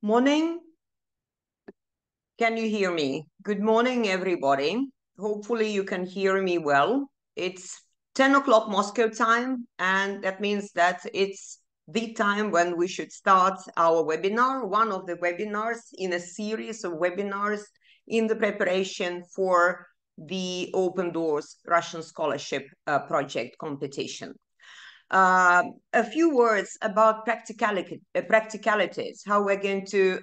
Morning. Can you hear me? Good morning, everybody. Hopefully you can hear me well. It's 10 o'clock Moscow time, and that means that it's the time when we should start our webinar, one of the webinars in a series of webinars in the preparation for the Open Doors Russian Scholarship Project competition. A few words about practicalities, how we're going to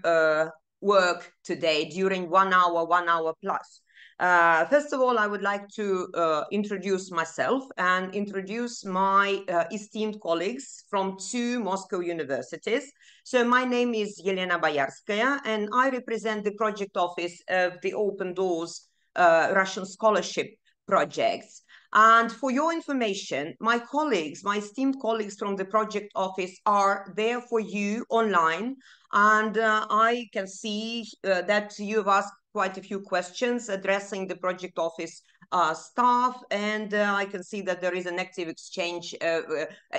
work today during 1 hour plus. First of all, I would like to introduce myself and introduce my esteemed colleagues from 2 Moscow universities. So my name is Elena Bayarskaya, and I represent the project office of the Open Doors Russian Scholarship Projects. And for your information, my colleagues, my esteemed colleagues from the project office are there for you online. And I can see that you've asked quite a few questions addressing the project office staff. And I can see that there is an active exchange,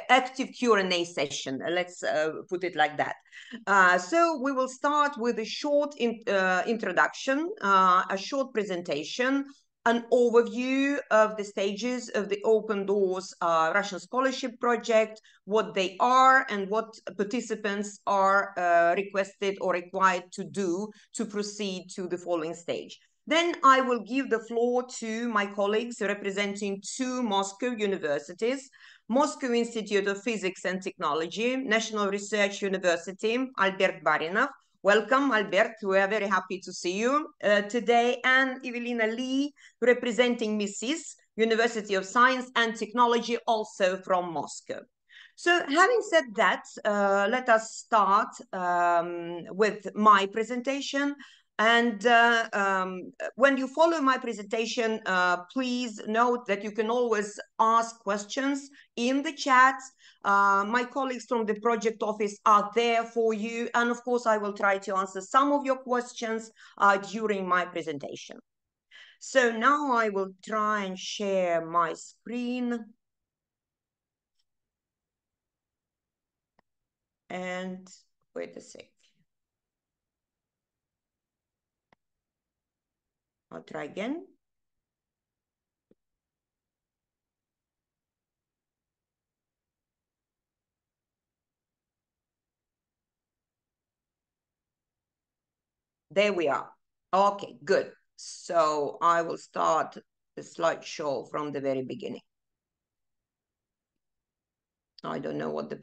active Q&A session. Let's put it like that. So we will start with a short introduction, a short presentation, an overview of the stages of the Open Doors Russian Scholarship Project, what they are and what participants are requested or required to do to proceed to the following stage. Then I will give the floor to my colleagues representing 2 Moscow universities: Moscow Institute of Physics and Technology, National Research University, Albert Barinov. Welcome, Albert. We are very happy to see you today. And Evelina Lee, representing MISIS, University of Science and Technology, also from Moscow. So having said that, let us start with my presentation. And when you follow my presentation, please note that you can always ask questions in the chat. My colleagues from the project office are there for you. And of course, I will try to answer some of your questions during my presentation. So now I will try and share my screen. And wait a sec. I'll try again. There we are. Okay, good. So I will start the slideshow from the very beginning. I don't know what the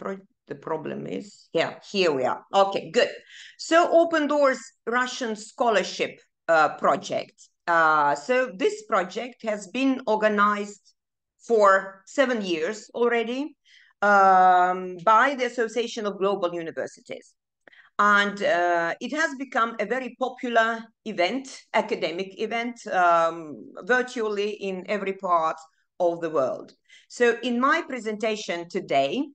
problem is. Yeah, here we are. Okay, good. So Open Doors Russian Scholarship Project. So this project has been organized for 7 years already by the Association of Global Universities. And it has become a very popular event, academic event, virtually in every part of the world. So in my presentation today,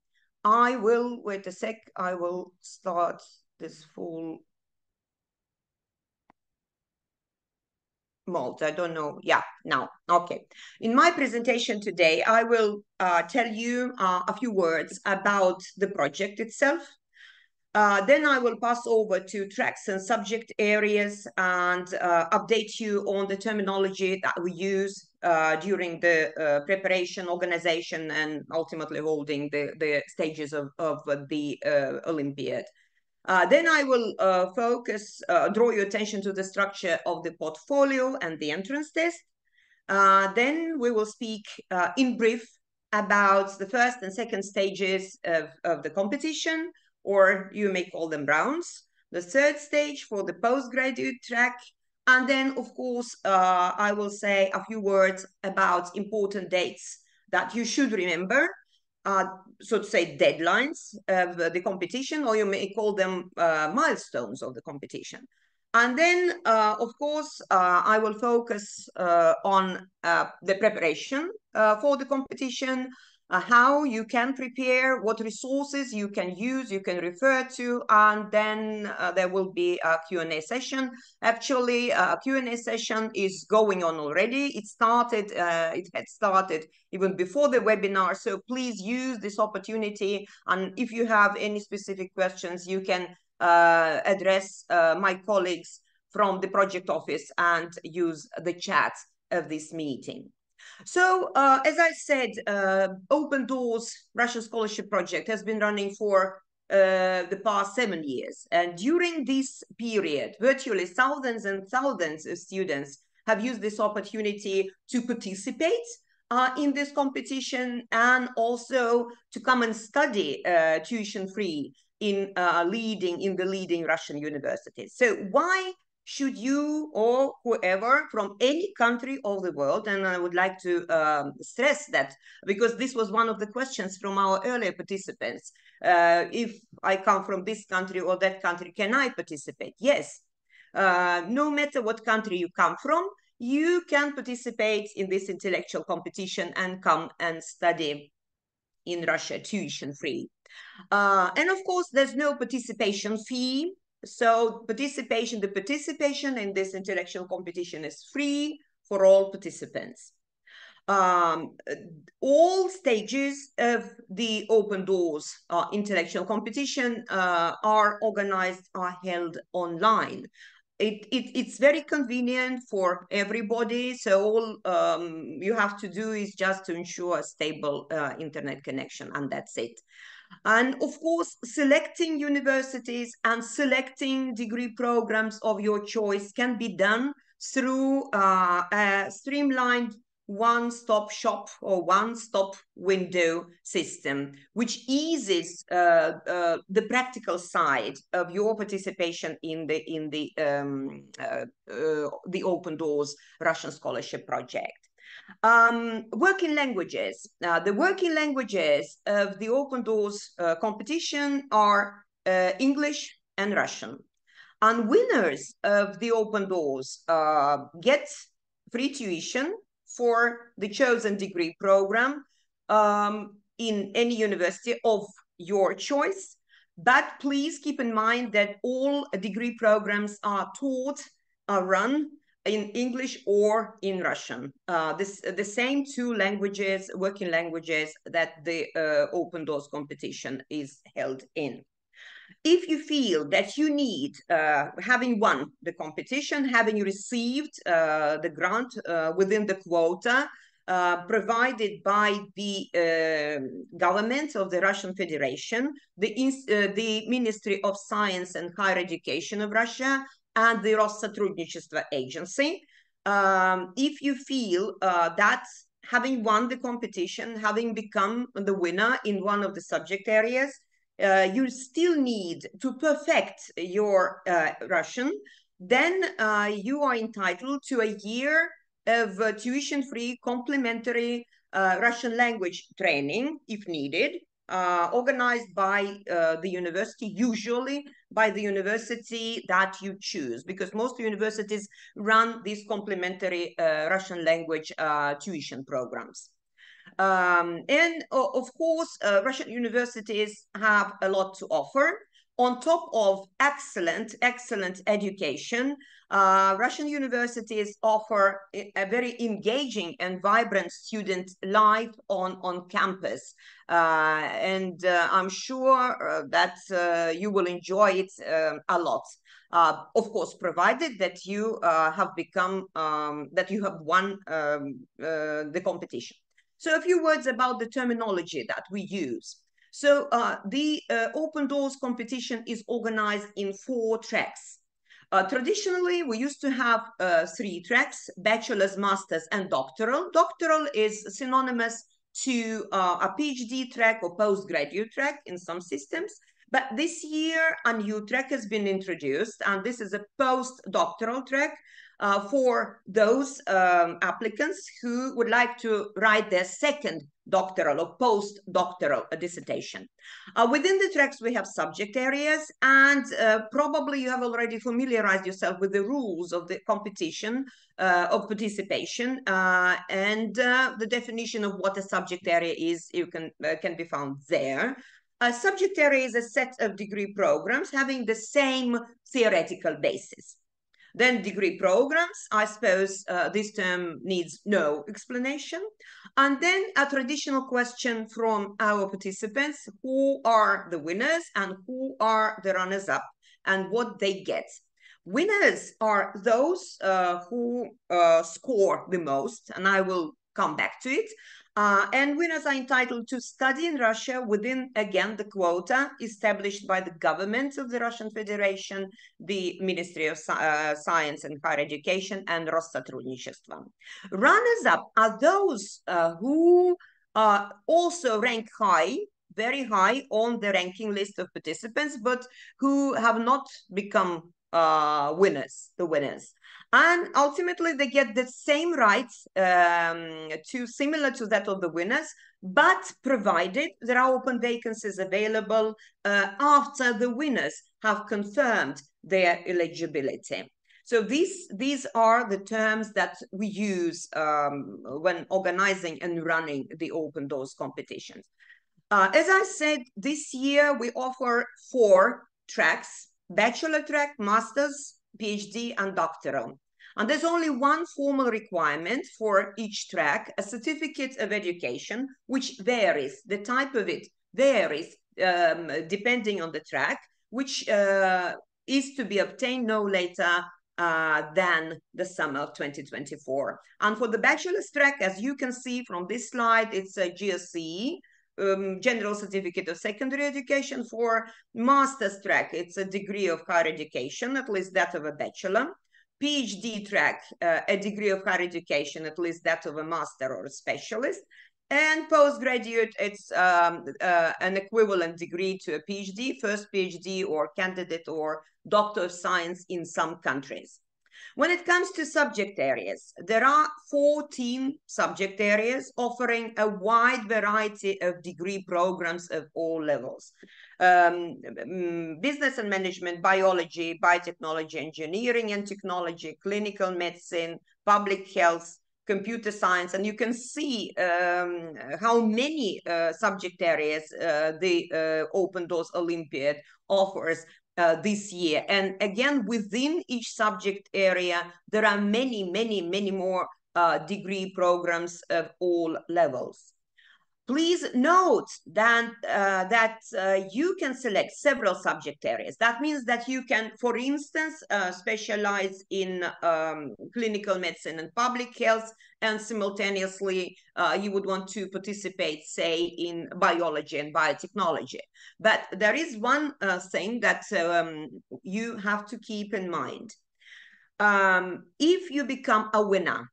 I will, wait a sec, I will start this full mode. I don't know. Yeah, now. Okay. In my presentation today, I will tell you a few words about the project itself. Then I will pass over to tracks and subject areas and update you on the terminology that we use during the preparation, organization, and ultimately holding the stages of the Olympiad. Then I will draw your attention to the structure of the portfolio and the entrance test. Then we will speak in brief about the first and second stages of the competition, or you may call them rounds, the third stage for the postgraduate track. And then, of course, I will say a few words about important dates that you should remember, so to say, deadlines of the competition, or you may call them milestones of the competition. And then, of course, I will focus on the preparation for the competition, how you can prepare, what resources you can use, you can refer to, and then there will be a Q&A session. Actually, a Q&A session is going on already. It had started even before the webinar, so please use this opportunity. And if you have any specific questions, you can address my colleagues from the project office and use the chat of this meeting. So, as I said, Open Doors Russian Scholarship Project has been running for the past 7 years. And during this period, virtually thousands and thousands of students have used this opportunity to participate in this competition and also to come and study tuition-free in the leading Russian universities. So why should you or whoever from any country of the world, and I would like to stress that because this was one of the questions from our earlier participants, if I come from this country or that country, can I participate? Yes. No matter what country you come from, you can participate in this intellectual competition and come and study in Russia tuition-free. And of course, there's no participation fee. So the participation in this intellectual competition is free for all participants. All stages of the Open Doors intellectual competition are held online. It's very convenient for everybody. So all you have to do is just to ensure a stable internet connection, and that's it. And of course, selecting universities and selecting degree programs of your choice can be done through a streamlined one-stop shop or one-stop window system, which eases the practical side of your participation in the Open Doors Russian Scholarship Project. Working languages. The working languages of the Open Doors competition are English and Russian. And winners of the Open Doors get free tuition for the chosen degree program in any university of your choice. But please keep in mind that all degree programs are run in English or in Russian. The same two languages, working languages, that the Open Doors competition is held in. If you feel that you need, having won the competition, having received the grant within the quota provided by the government of the Russian Federation, the Ministry of Science and Higher Education of Russia, and the Россотрудничество Agency, if you feel that having won the competition, having become the winner in one of the subject areas, you still need to perfect your Russian, then you are entitled to a year of tuition-free complementary Russian language training, if needed, organized by the university, usually by the university that you choose, because most universities run these complementary Russian language tuition programs. And of course, Russian universities have a lot to offer. On top of excellent education, Russian universities offer a very engaging and vibrant student life on campus. And I'm sure that you will enjoy it a lot. Of course, provided that you have won the competition. So a few words about the terminology that we use. So the Open Doors competition is organized in 4 tracks. Traditionally, we used to have 3 tracks: bachelor's, master's, and doctoral. Doctoral is synonymous to a PhD track or postgraduate track in some systems. But this year, a new track has been introduced, and this is a postdoctoral track for those applicants who would like to write their second doctoral or postdoctoral dissertation. Within the tracks, we have subject areas, and probably you have already familiarized yourself with the rules of the competition of participation, and the definition of what a subject area is can be found there. A subject area is a set of degree programs having the same theoretical basis. Then degree programs, I suppose this term needs no explanation. And then a traditional question from our participants: who are the winners and who are the runners-up and what they get. Winners are those who score the most, and I will come back to it. And winners are entitled to study in Russia within, again, the quota established by the government of the Russian Federation, the Ministry of Science and Higher Education, and Россотрудничество. Runners-up are those who also rank high, very high on the ranking list of participants, but who have not become winners. And ultimately they get the same rights similar to that of the winners, but provided there are open vacancies available after the winners have confirmed their eligibility. So these are the terms that we use when organizing and running the Open Doors competitions. As I said, this year we offer 4 tracks: bachelor track, master's, PhD, and doctoral. And there's only one formal requirement for each track, a certificate of education, which varies. The type of it varies depending on the track, which is to be obtained no later than the summer of 2024. And for the bachelor's track, as you can see from this slide, it's a GCE, General Certificate of Secondary Education. For master's track, it's a degree of higher education, at least that of a bachelor. PhD track, a degree of higher education, at least that of a master or a specialist. And postgraduate, it's an equivalent degree to a PhD, first PhD or candidate or doctor of science in some countries. When it comes to subject areas, there are 14 subject areas offering a wide variety of degree programs of all levels. Business and management, biology, biotechnology, engineering and technology, clinical medicine, public health, computer science, and you can see how many subject areas the Open Doors Olympiad offers this year. And again, within each subject area, there are many more degree programs of all levels. Please note that you can select several subject areas. That means that you can, for instance, specialize in clinical medicine and public health, and simultaneously you would want to participate, say, in biology and biotechnology. But there is one thing that you have to keep in mind. If you become a winner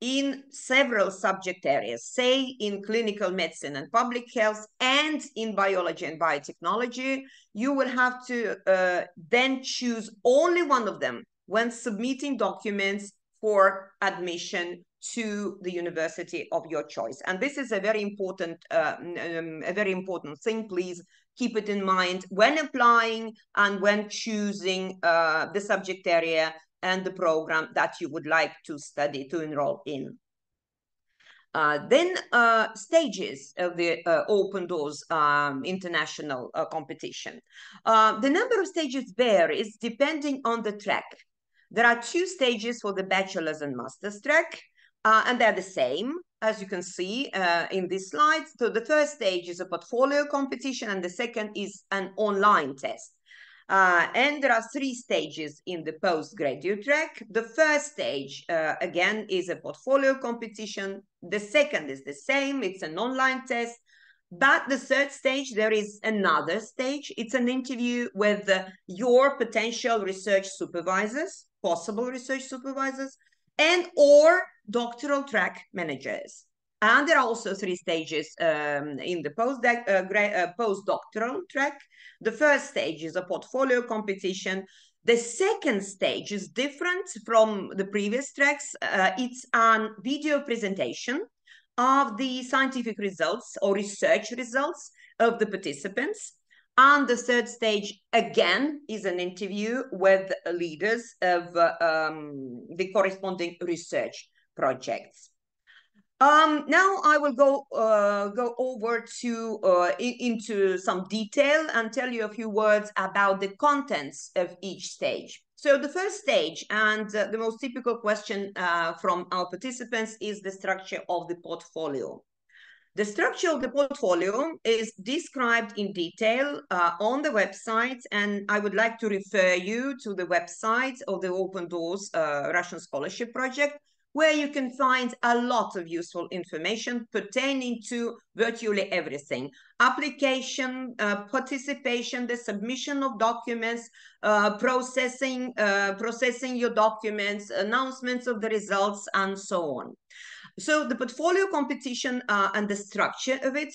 in several subject areas, say in clinical medicine and public health and in biology and biotechnology, you will have to then choose only one of them when submitting documents for admission to the university of your choice. And this is a very important thing. Please keep it in mind when applying and when choosing the subject area and the program that you would like to study, to enroll in. Then stages of the Open Doors international competition. The number of stages varies depending on the track. There are 2 stages for the bachelor's and master's track, and they're the same, as you can see in this slide. So the first stage is a portfolio competition, and the second is an online test. And there are 3 stages in the postgraduate track. The first stage, again, is a portfolio competition. The second is the same, it's an online test. But the third stage, there is another stage. It's an interview with your potential research supervisors, possible research supervisors, and or doctoral track managers. And there are also 3 stages in the postdoctoral track. The first stage is a portfolio competition. The second stage is different from the previous tracks. It's a video presentation of the scientific results or research results of the participants. And the third stage, again, is an interview with leaders of the corresponding research projects. Now I will go over into some detail and tell you a few words about the contents of each stage. So the first stage, and the most typical question from our participants, is the structure of the portfolio. The structure of the portfolio is described in detail on the website, and I would like to refer you to the website of the Open Doors Russian Scholarship Project, where you can find a lot of useful information pertaining to virtually everything: application, participation, the submission of documents, processing your documents, announcements of the results, and so on. So the portfolio competition and the structure of it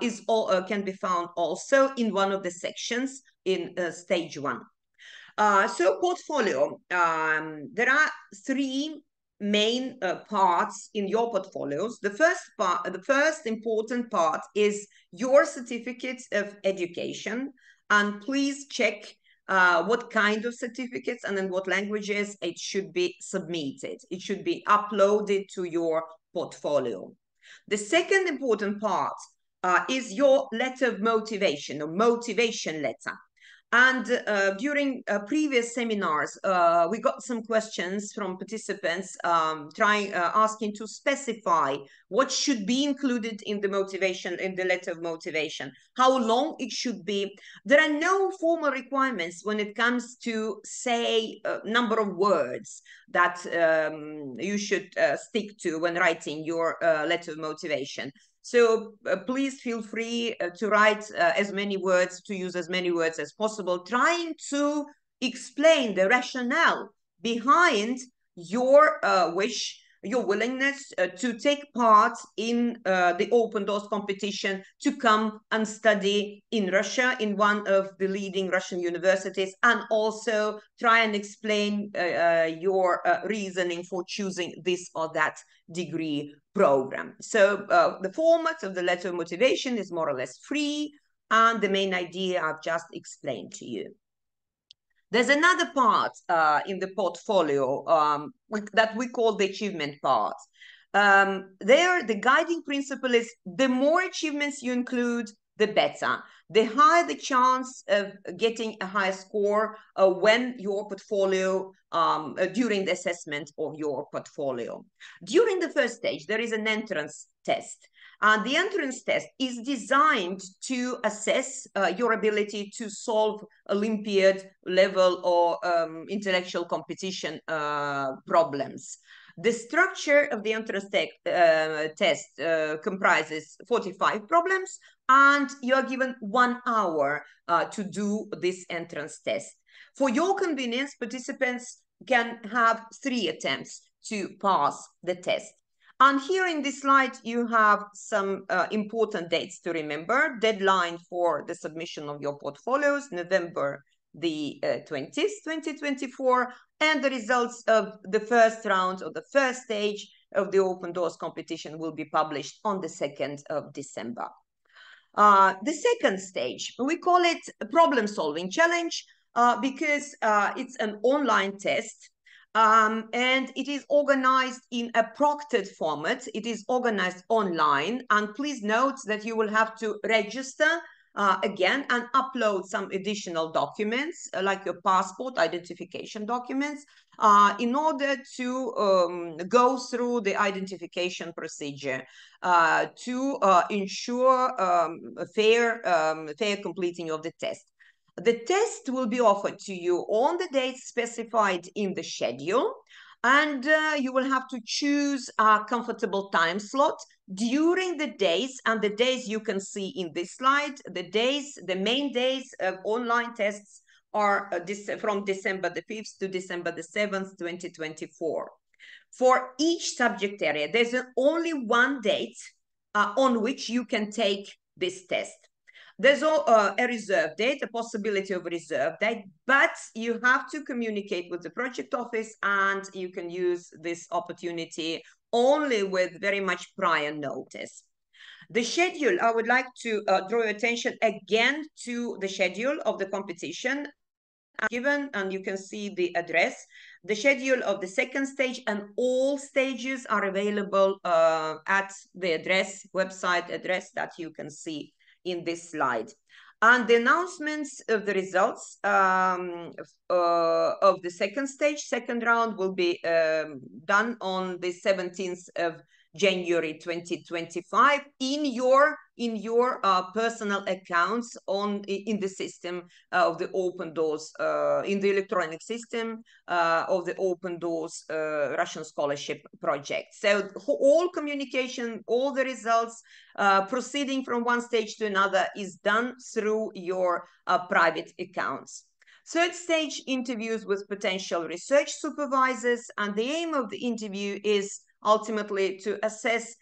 is all can be found also in one of the sections in stage 1. So portfolio, there are 3 main parts in your portfolios. The first important part is your certificates of education, and please check what kind of certificates and in what languages it should be submitted. It should be uploaded to your portfolio. The second important part is your letter of motivation, or motivation letter. And during previous seminars, we got some questions from participants asking to specify what should be included in the motivation, in the letter of motivation, how long it should be. There are no formal requirements when it comes to, say, number of words that you should stick to when writing your letter of motivation. So please feel free to write as many words, to use as many words as possible, trying to explain the rationale behind your wish, your willingness to take part in the Open Doors competition, to come and study in Russia in one of the leading Russian universities, and also try and explain your reasoning for choosing this or that degree program. So the format of the letter of motivation is more or less free, and the main idea I've just explained to you. There's another part in the portfolio that we call the achievement part. There, the guiding principle is the more achievements you include, the better. The higher the chance of getting a high score when your portfolio, during the assessment of your portfolio. During the first stage, there is an entrance test. The entrance test is designed to assess your ability to solve Olympiad level or intellectual competition problems. The structure of the entrance test comprises 45 problems, and you're given 1 hour to do this entrance test. For your convenience, participants can have 3 attempts to pass the test. And here in this slide, you have some important dates to remember. Deadline for the submission of your portfolios, November the 20th, 2024, and the results of the first round of the first stage of the Open Doors competition will be published on the 2nd of December. The second stage, we call it a problem-solving challenge because it's an online test. And it is organized in a proctored format. It is organized online, and please note that you will have to register again and upload some additional documents like your passport, identification documents, in order to go through the identification procedure to ensure fair completing of the test. The test will be offered to you on the dates specified in the schedule, and you will have to choose a comfortable time slot during the days, and the days you can see in this slide. The main days of online tests are from December the 5th to December the 7th, 2024. For each subject area, there's only one date on which you can take this test. There's a reserve date, a possibility of a reserve date, but you have to communicate with the project office, and you can use this opportunity only with very much prior notice. The schedule, I would like to draw your attention again to the schedule of the competition given, and you can see the address. The schedule of the second stage and all stages are available at the website address that you can see in this slide. And the announcements of the results of the second stage, second round, will be done on the 17th of January 2025 in your personal accounts in the system of the Open Doors, in the electronic system of the Open Doors Russian Scholarship Project. So all communication, all the results proceeding from one stage to another is done through your private accounts. Third stage, interviews with potential research supervisors, and the aim of the interview is ultimately to assess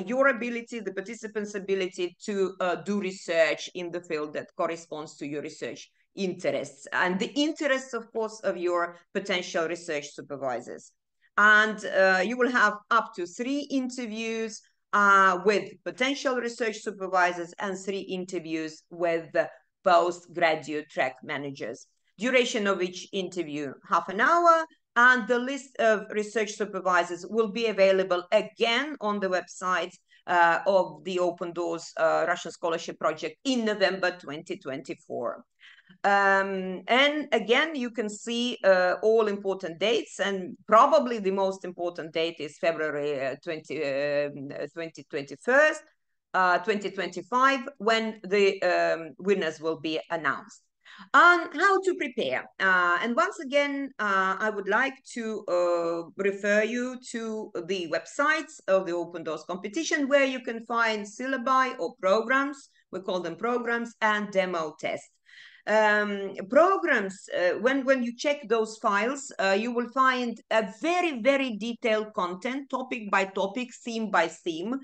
your ability, the participants' ability to do research in the field that corresponds to your research interests and the interests, of course, of your potential research supervisors. And you will have up to 3 interviews with potential research supervisors and 3 interviews with postgraduate track managers. Duration of each interview, half an hour, and the list of research supervisors will be available again on the website of the Open Doors Russian Scholarship Project in November 2024. And again, you can see all important dates, and probably the most important date is February 2025, when the winners will be announced. How to prepare. And once again, I would like to refer you to the websites of the Open Doors competition, where you can find syllabi or programs, we call them programs, and demo tests. Programs, when you check those files, you will find a very, very detailed content, topic by topic, theme by theme,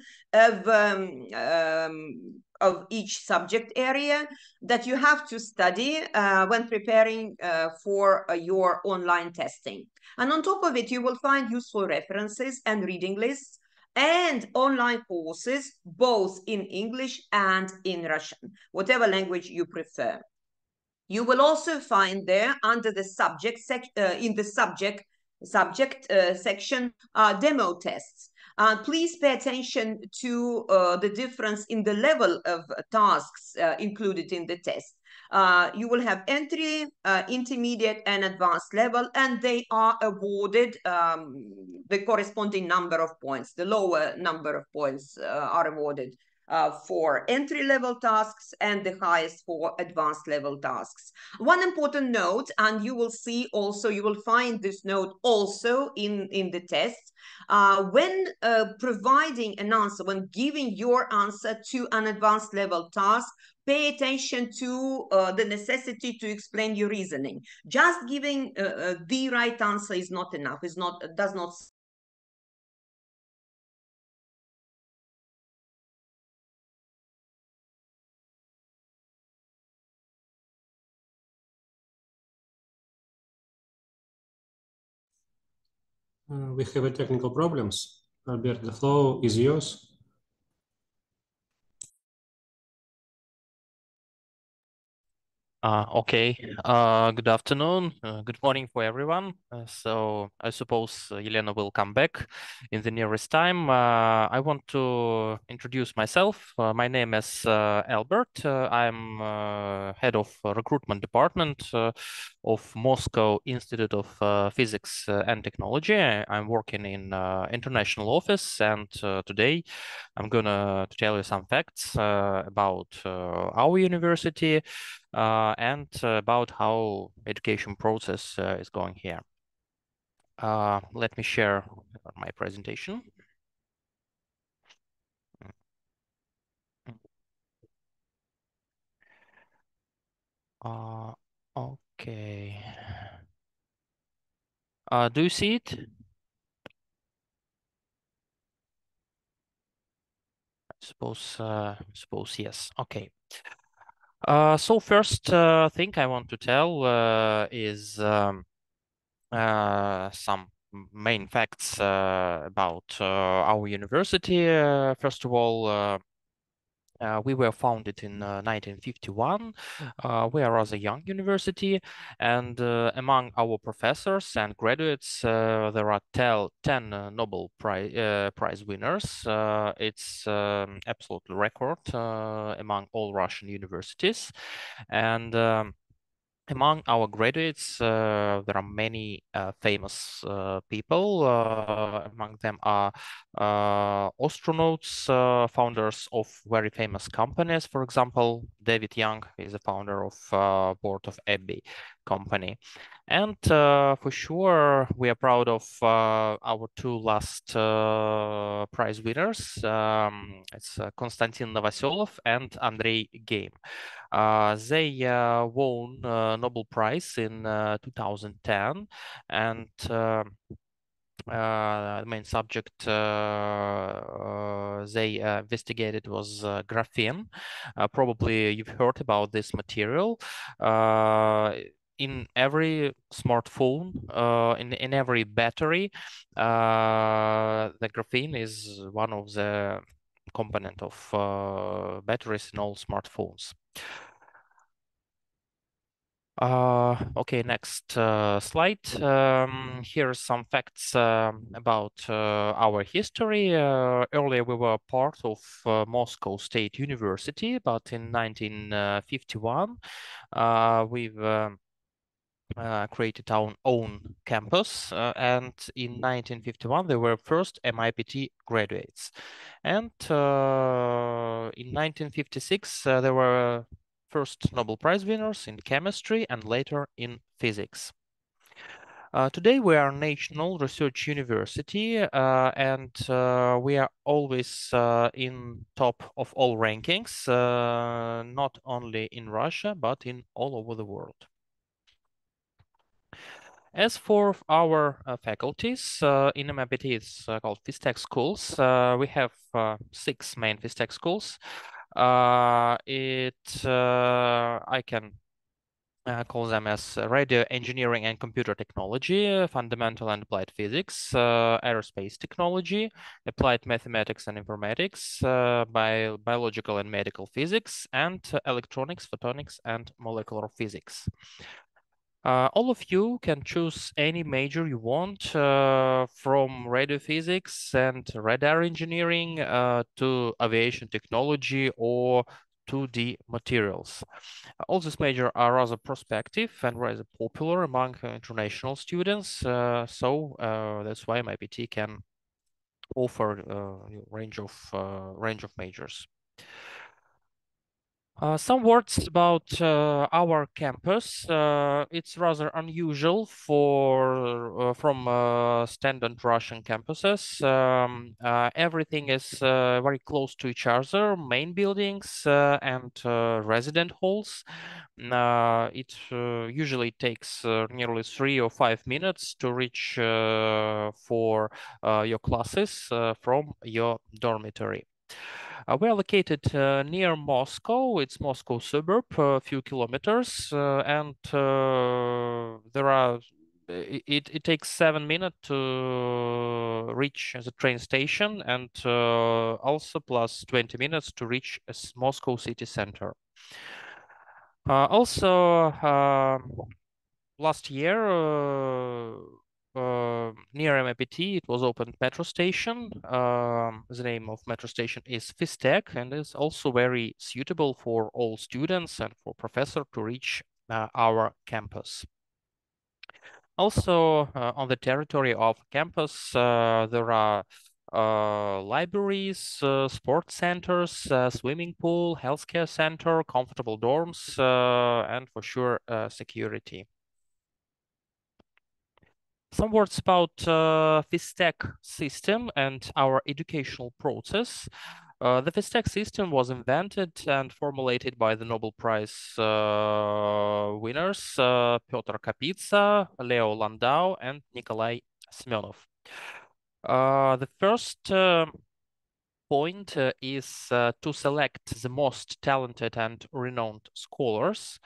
of each subject area that you have to study when preparing for your online testing. And on top of it, you will find useful references and reading lists and online courses, both in English and in Russian, whatever language you prefer. You will also find there under the subject section demo tests. Please pay attention to the difference in the level of tasks included in the test. You will have entry, intermediate, and advanced level, and they are awarded the corresponding number of points. The lower number of points are awarded for entry-level tasks and the highest for advanced level tasks. One important note, and you will see also, you will find this note also in the test, when providing an answer, when giving your answer to an advanced level task, pay attention to the necessity to explain your reasoning. Just giving the right answer is not enough, does not We have a technical problems. Albert, the floor is yours. Okay. Good afternoon. Good morning for everyone. So I suppose Elena will come back in the nearest time. I want to introduce myself. My name is Albert. I'm head of recruitment department of Moscow Institute of Physics and Technology. I'm working in international office, and today I'm gonna tell you some facts about our university and about how education process is going here. Let me share my presentation. Okay. Do you see it? Suppose yes. Okay. So first thing I want to tell is some main facts about our university. First of all, we were founded in 1951. We are a rather young university, and among our professors and graduates, there are 10 Nobel Prize winners. It's absolute record among all Russian universities, and Among our graduates, there are many famous people. Among them are astronauts, founders of very famous companies. For example, David Young is the founder of board of Abbey company. And for sure, we are proud of our two last prize winners. It's Konstantin Novoselov and Andrei Game. They won Nobel Prize in 2010, and the main subject they investigated was graphene. Probably you've heard about this material. In every smartphone, in every battery, the graphene is one of the component of batteries in all smartphones. Okay, next slide. Here are some facts about our history. Earlier, we were part of Moscow State University, but in 1951, we've created our own campus, and in 1951 there were first MIPT graduates, and in 1956 there were first Nobel Prize winners in chemistry and later in physics. Today we are a national research university, and we are always in top of all rankings, not only in Russia but in all over the world. As for our faculties, in MIPT it's called FISTEC schools. We have 6 main FISTEC schools. I can call them as radio engineering and computer technology, fundamental and applied physics, aerospace technology, applied mathematics and informatics, biological and medical physics, and electronics, photonics, and molecular physics. All of you can choose any major you want, from radio physics and radar engineering to aviation technology or 2D materials. All these majors are rather prospective and rather popular among international students, so that's why MIPT can offer a range of majors. Some words about our campus. It's rather unusual from standard Russian campuses. Everything is very close to each other, main buildings and resident halls. It usually takes nearly 3 or 5 minutes to reach for your classes from your dormitory. We are located near Moscow. It's Moscow suburb, a few kilometers, and it takes 7 minutes to reach the train station, and also plus 20 minutes to reach Moscow city center. Also, last year, near MIPT, it was opened metro station. The name of metro station is FISTEC, and is also very suitable for all students and for professors to reach our campus. Also, on the territory of campus, there are libraries, sports centers, swimming pool, healthcare center, comfortable dorms, and for sure, security. Some words about FISTEC system and our educational process. The FISTEC system was invented and formulated by the Nobel Prize winners Piotr Kapitsa, Leo Landau, and Nikolai Semyonov. The first point is to select the most talented and renowned scholars.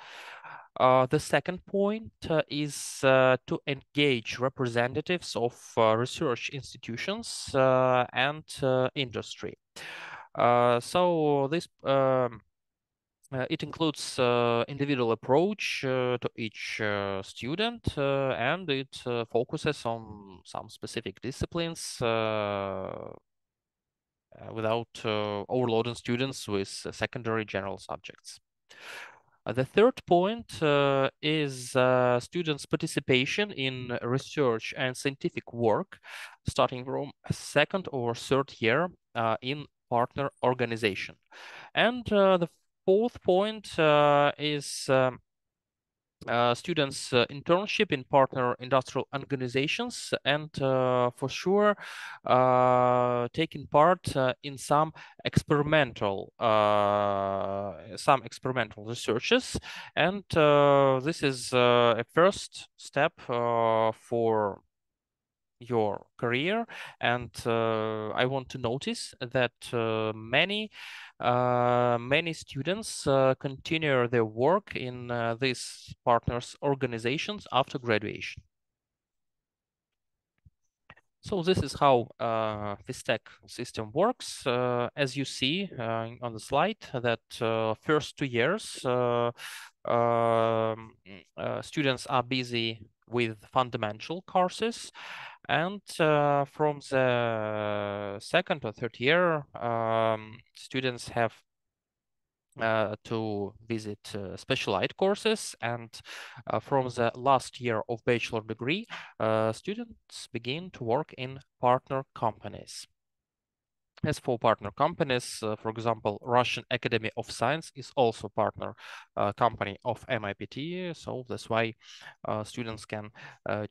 The second point is to engage representatives of research institutions and industry. So this it includes individual approach to each student, and it focuses on some specific disciplines without overloading students with secondary general subjects. The third point is students' participation in research and scientific work, starting from second or third year in partner organization. And the fourth point is students' internship in partner industrial organizations, and for sure taking part in some experimental researches, and this is a first step for your career. And I want to notice that many students continue their work in these partners organizations after graduation. So this is how this tech system works. As you see on the slide, that first 2 years students are busy with fundamental courses, and from the second or third year, students have to visit specialized courses, and from the last year of bachelor degree, students begin to work in partner companies. As for partner companies, for example, Russian Academy of Science is also partner company of MIPT, so that's why students can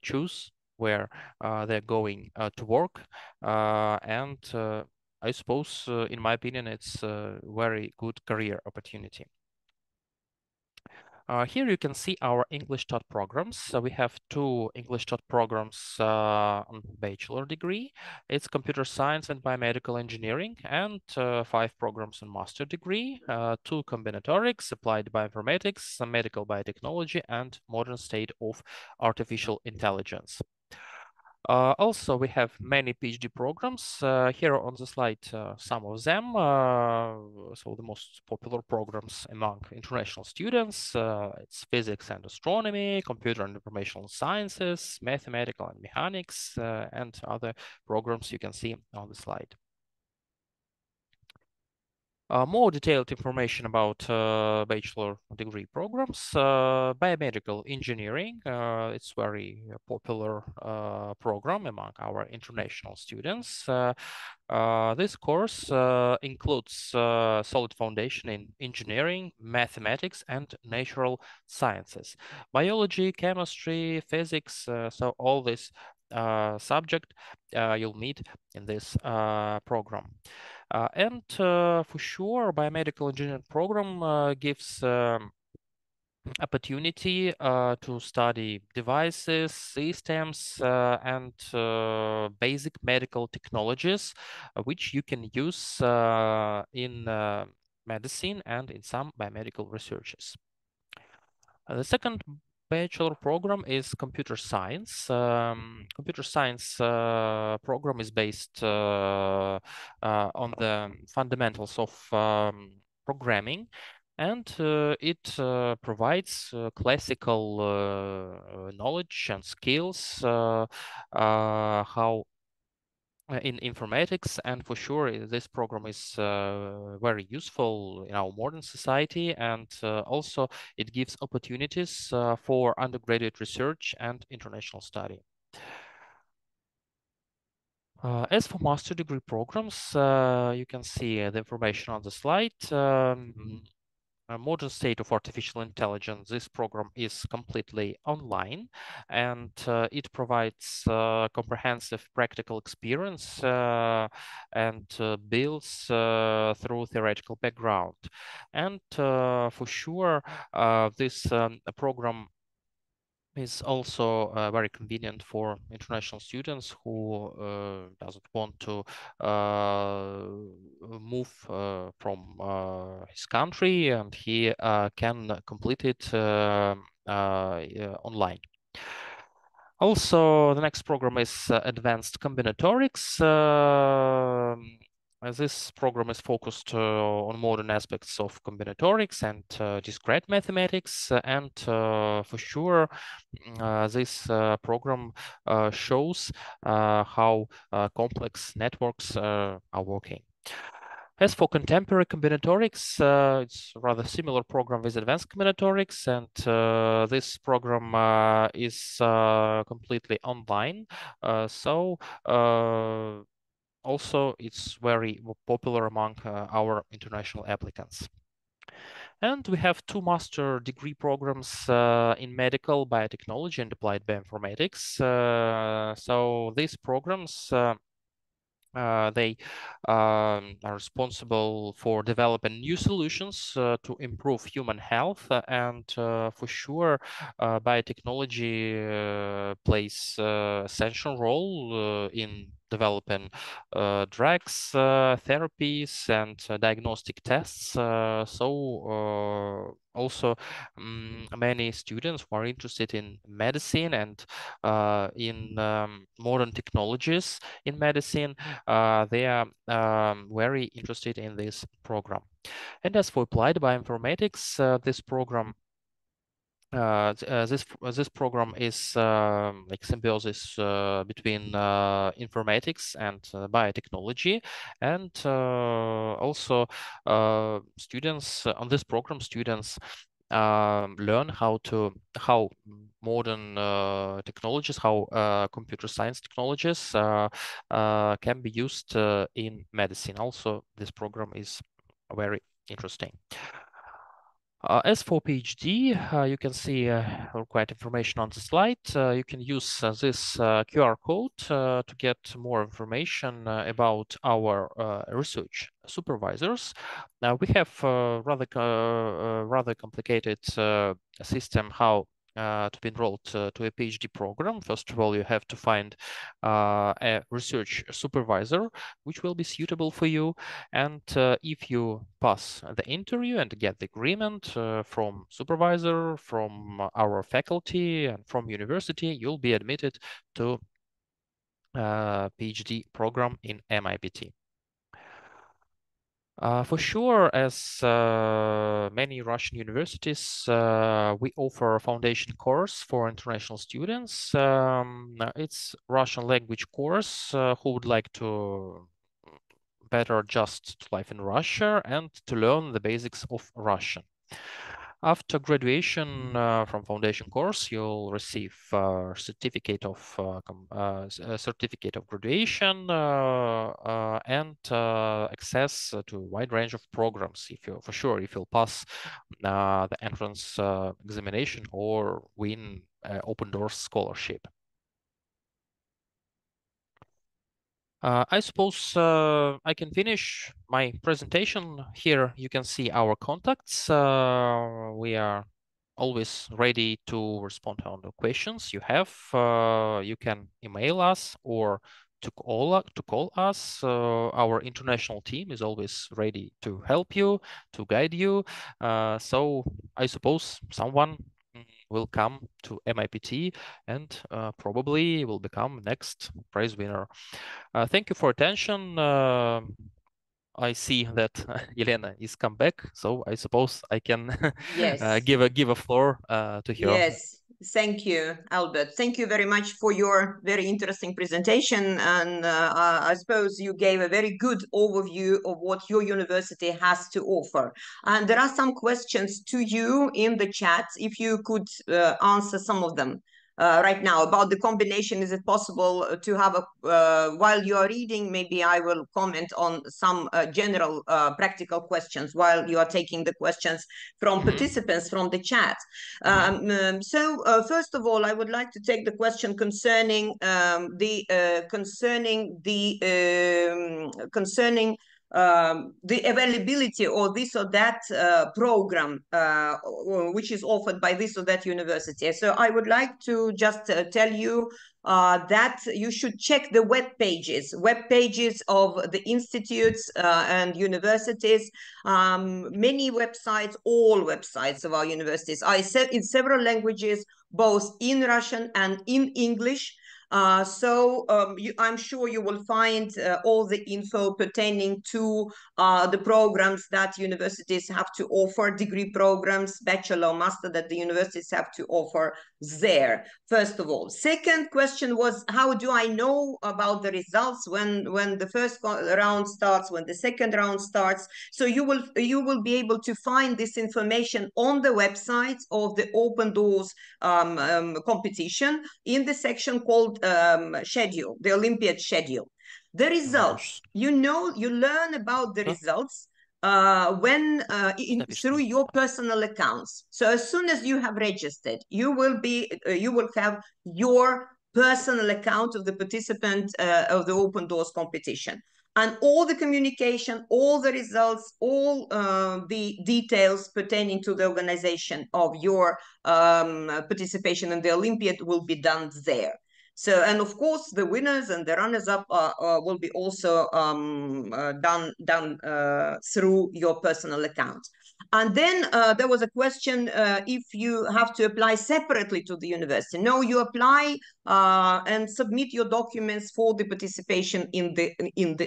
choose where they're going to work, and I suppose, in my opinion, it's a very good career opportunity. Here you can see our English taught programs. So we have 2 English taught programs on bachelor degree. It's computer science and biomedical engineering, and 5 programs on master degree, 2 combinatorics, applied bioinformatics, medical biotechnology, and modern state of artificial intelligence. Also, we have many PhD programs. Here on the slide, some of them. So the most popular programs among international students, it's physics and astronomy, computer and information sciences, mathematical and mechanics, and other programs you can see on the slide. More detailed information about bachelor degree programs. Biomedical engineering, it's very popular program among our international students. This course includes solid foundation in engineering, mathematics, and natural sciences. Biology, chemistry, physics, so all this subject you'll meet in this program. And for sure, biomedical engineering program gives opportunity to study devices, systems, and basic medical technologies, which you can use in medicine and in some biomedical researches. The second bachelor program is computer science. Computer science program is based on the fundamentals of programming, and it provides classical knowledge and skills how in informatics, and for sure this program is very useful in our modern society, and also it gives opportunities for undergraduate research and international study. As for master degree programs, you can see the information on the slide. A modern state of artificial intelligence. This program is completely online, and it provides comprehensive practical experience and builds through theoretical background. And for sure, this program is also very convenient for international students who doesn't want to move from his country, and he can complete it online. Also, the next program is advanced combinatorics. This program is focused on modern aspects of combinatorics and discrete mathematics, and for sure, this program shows how complex networks are working. As for contemporary combinatorics, it's a rather similar program with advanced combinatorics, and this program is completely online. Also, it's very popular among our international applicants. And we have 2 master degree programs in medical biotechnology and applied bioinformatics. So these programs they are responsible for developing new solutions to improve human health, and for sure, biotechnology plays essential role in developing drugs, therapies, and diagnostic tests. Also, many students who are interested in medicine and in modern technologies in medicine, they are very interested in this program. And as for applied bioinformatics, this program this program is like symbiosis between informatics and biotechnology, and also students on this program, students learn how modern technologies, how computer science technologies can be used in medicine. Also, this program is very interesting. As for PhD, you can see quite information on the slide. You can use this QR code to get more information about our research supervisors. Now we have rather complicated system how to be enrolled to a PhD program. First of all, you have to find a research supervisor which will be suitable for you. And if you pass the interview and get the agreement from supervisor, from our faculty, and from university, you'll be admitted to PhD program in MIPT. For sure, as many Russian universities, we offer a foundation course for international students. It's Russian language course who would like to better adjust to life in Russia and to learn the basics of Russian. After graduation from foundation course, you'll receive a certificate of graduation and access to a wide range of programs. If you'll pass the entrance examination or win open doors scholarship. I suppose I can finish my presentation. Here you can see our contacts. We are always ready to respond on the questions you have. You can email us or to call us. Our international team is always ready to help you, to guide you. So I suppose someone will come to MIPT and probably will become next prize winner. Thank you for attention. I see that Elena is come back, so I suppose I can Yes. give a floor to her. Yes, thank you, Albert. Thank you very much for your very interesting presentation. And I suppose you gave a very good overview of what your university has to offer. And there are some questions to you in the chat, if you could answer some of them. Right now about the combination. Is it possible to have a, while you are reading, maybe I will comment on some general practical questions while you are taking the questions from participants from the chat. First of all, I would like to take the question concerning the availability or this or that program which is offered by this or that university. So I would like to just tell you that you should check the web pages of the institutes and universities. Many websites, all websites of our universities are in several languages, both in Russian and in English. I'm sure you will find all the info pertaining to the programs that universities have to offer, degree programs, bachelor, master, that the universities have to offer there, first of all. Second question was, how do I know about the results when the first round starts, when the second round starts? So you will be able to find this information on the website of the Open Doors competition in the section called schedule, the Olympiad schedule. The results, you learn about the results through your personal accounts. So as soon as you have registered, you will have your personal account of the participant of the Open Doors competition. And all the communication, all the results, all the details pertaining to the organization of your participation in the Olympiad will be done there. So, and of course, the winners and the runners-up will be also done through your personal account. And then there was a question if you have to apply separately to the university. No, you apply and submit your documents for the participation in the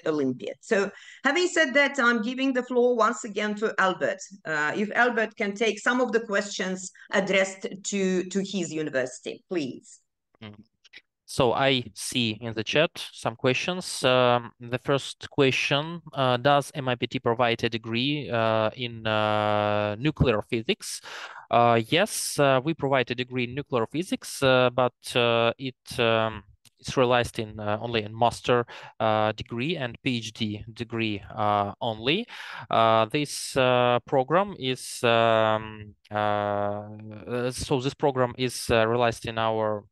Olympiad. So having said that, I'm giving the floor once again to Albert. If Albert can take some of the questions addressed to his university, please. So I see in the chat some questions. The first question, does MIPT provide a degree in nuclear physics? Yes, we provide a degree in nuclear physics, but it's realized in only in master degree and PhD degree only. This program is so this program is realized in our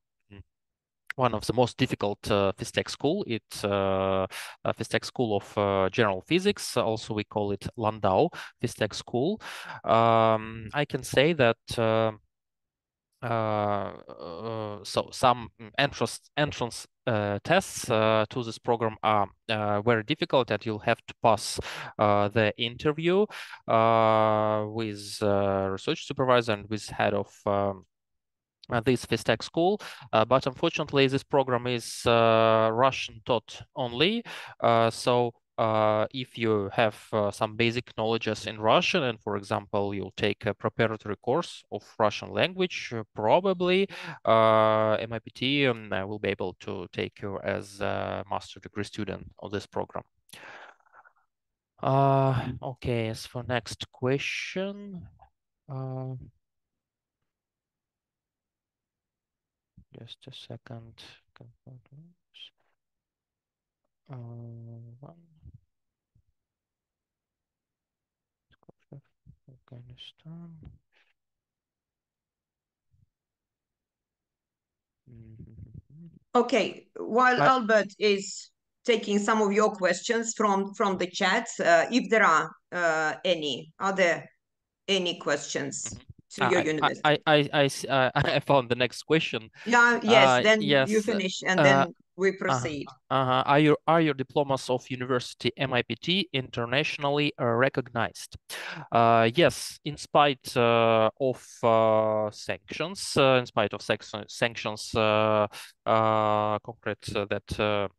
one of the most difficult PhysTech school. It's a PhysTech School of General Physics. Also, we call it Landau PhysTech School. I can say that so some entrance tests to this program are very difficult, and you'll have to pass the interview with research supervisor and with head of this PhysTech school, but unfortunately this program is Russian taught only. So if you have some basic knowledges in Russian, and for example you'll take a preparatory course of Russian language, probably MIPT will be able to take you as a master degree student of this program. Okay, as for next question. Just a second. Afghanistan. Okay, while Albert is taking some of your questions from the chat, if there are any, are there any questions to your university? I found the next question. Yeah, yes, then yes, you finish and then we proceed. Are your diplomas of University MIPT internationally recognized? Yes, in spite of sanctions, concrete that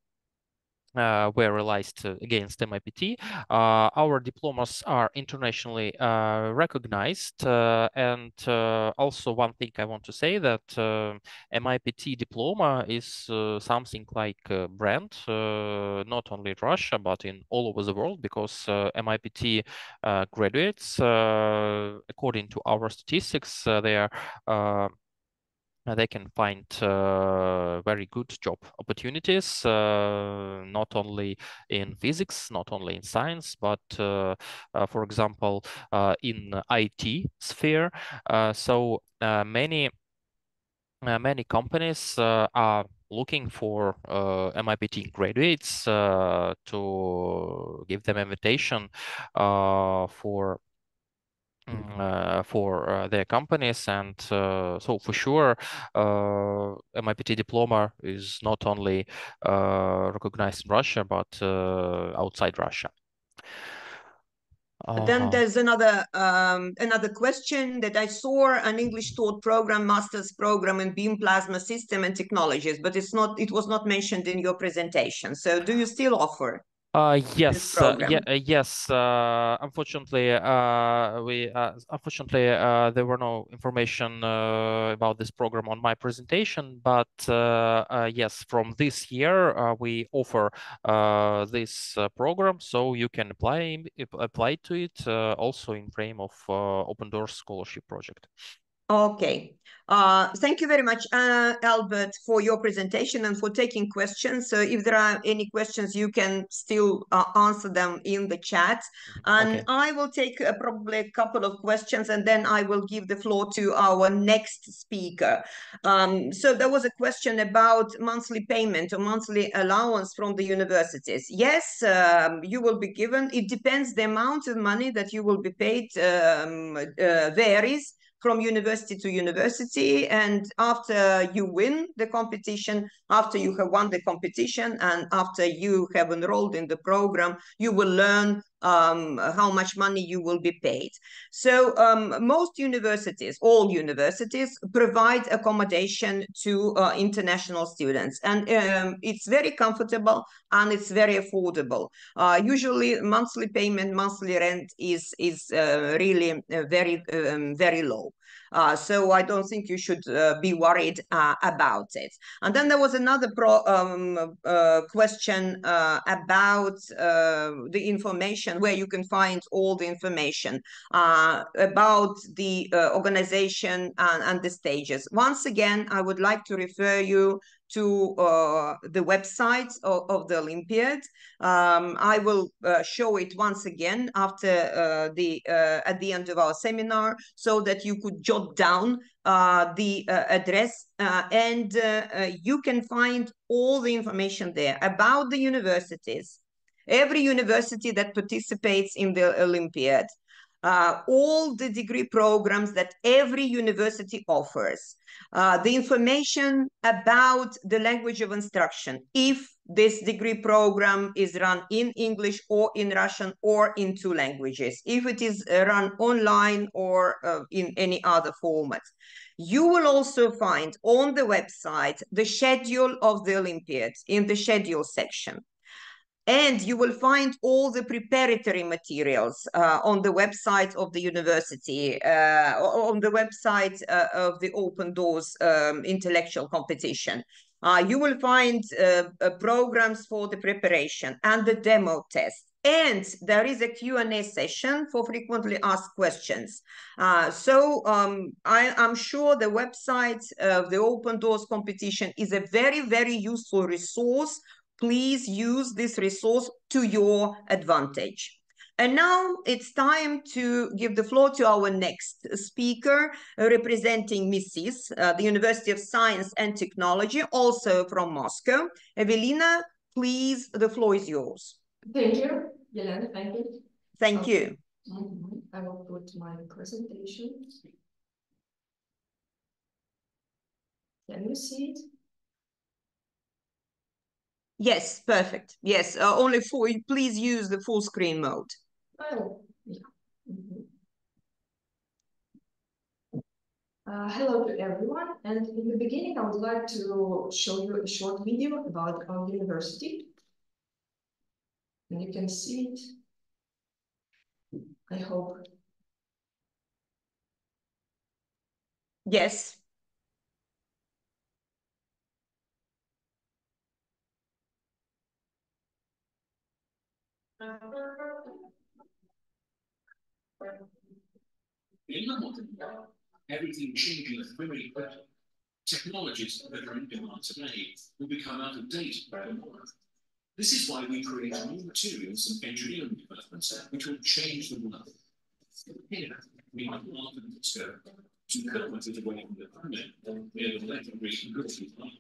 were realized against MIPT. Our diplomas are internationally recognized. And also one thing I want to say that MIPT diploma is something like a brand, not only in Russia, but in all over the world, because MIPT graduates, according to our statistics, they can find very good job opportunities, not only in physics, not only in science, but for example, in IT sphere. So many companies are looking for MIPT graduates to give them invitation for their companies. And so for sure MIPT diploma is not only recognized in Russia but outside Russia. Then there's another question that I saw, an English taught program, master's program in beam plasma system and technologies, but it was not mentioned in your presentation. So do you still offer this Yes, program? yes. Unfortunately, there were no information about this program on my presentation. But yes, from this year, we offer this program, so you can apply to it also in frame of Open Doors Scholarship Project. Okay. Thank you very much, Albert, for your presentation and for taking questions. So if there are any questions, you can still answer them in the chat. And Okay. I will take probably a couple of questions, and then I will give the floor to our next speaker. So there was a question about monthly payment or monthly allowance from the universities. Yes, you will be given. It depends. The amount of money that you will be paid varies from university to university, and after you win the competition, after you have won the competition, and after you have enrolled in the program, you will learn how much money you will be paid. So most universities, all universities, provide accommodation to international students, and it's very comfortable and it's very affordable. Usually monthly payment, monthly rent is really very low. So I don't think you should be worried about it. And then there was another question about the information, where you can find all the information about the organization and the stages. Once again, I would like to refer you to the website of the Olympiad. I will show it once again after at the end of our seminar, so that you could jot down the address, and you can find all the information there about the universities, every university that participates in the Olympiad, all the degree programs that every university offers, the information about the language of instruction, if this degree program is run in English or in Russian or in two languages, if it is run online or in any other format. You will also find on the website the schedule of the Olympiad in the schedule section. And you will find all the preparatory materials on the website of the university, on the website of the Open Doors intellectual competition. You will find programs for the preparation and the demo test. And there is a Q&A session for frequently asked questions. So I'm sure the website of the Open Doors competition is a very, very useful resource. Please use this resource to your advantage. And now it's time to give the floor to our next speaker, representing MISIS, the University of Science and Technology, also from Moscow. Evelina, please, the floor is yours. Thank you, Yelena, thank you. Thank you. I will put my presentation. Can you see it? Yes, perfect. Yes, only please use the full screen mode. Oh, yeah. Hello to everyone, and in the beginning I would like to show you a short video about our university. And you can see it, I hope. Yes. In the modern world, everything changes very quickly. Technologies that are in demand today will become out of date by tomorrow. This is why we create new materials and engineering developments which will change the world. Here, we have often discovered 2 kilometers away from the planet, near the legendary Gulf line,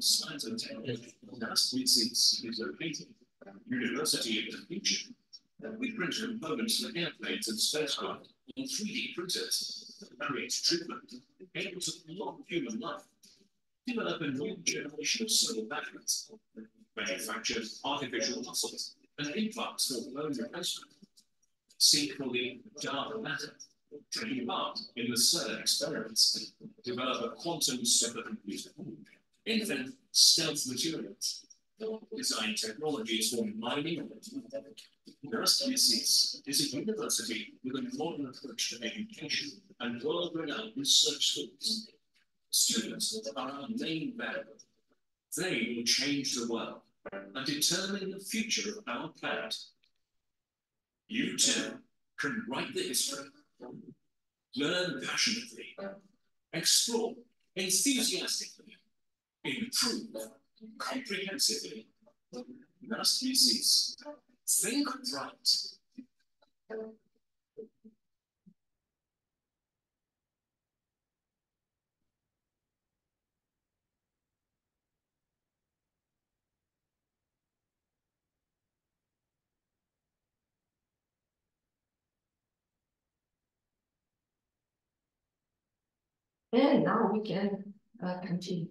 science and technology, that's MISIS is located. University of the future. We print components for airplanes and spacecraft on 3D printers, create treatment, able to prolong human life, develop a new generation of solar batteries, manufacture artificial muscles, and implants for bone replacement. secretly dark matter, taking part in the CERN experiments, develop a quantum supercomputer, invent stealth materials, design technologies for mining. MISIS is a university with a modern approach to education and world-renowned research schools. Students are our main value. They will change the world and determine the future of our planet. You too can write the history, learn passionately, explore enthusiastically, improve comprehensively. MISIS. Think right. And now we can continue.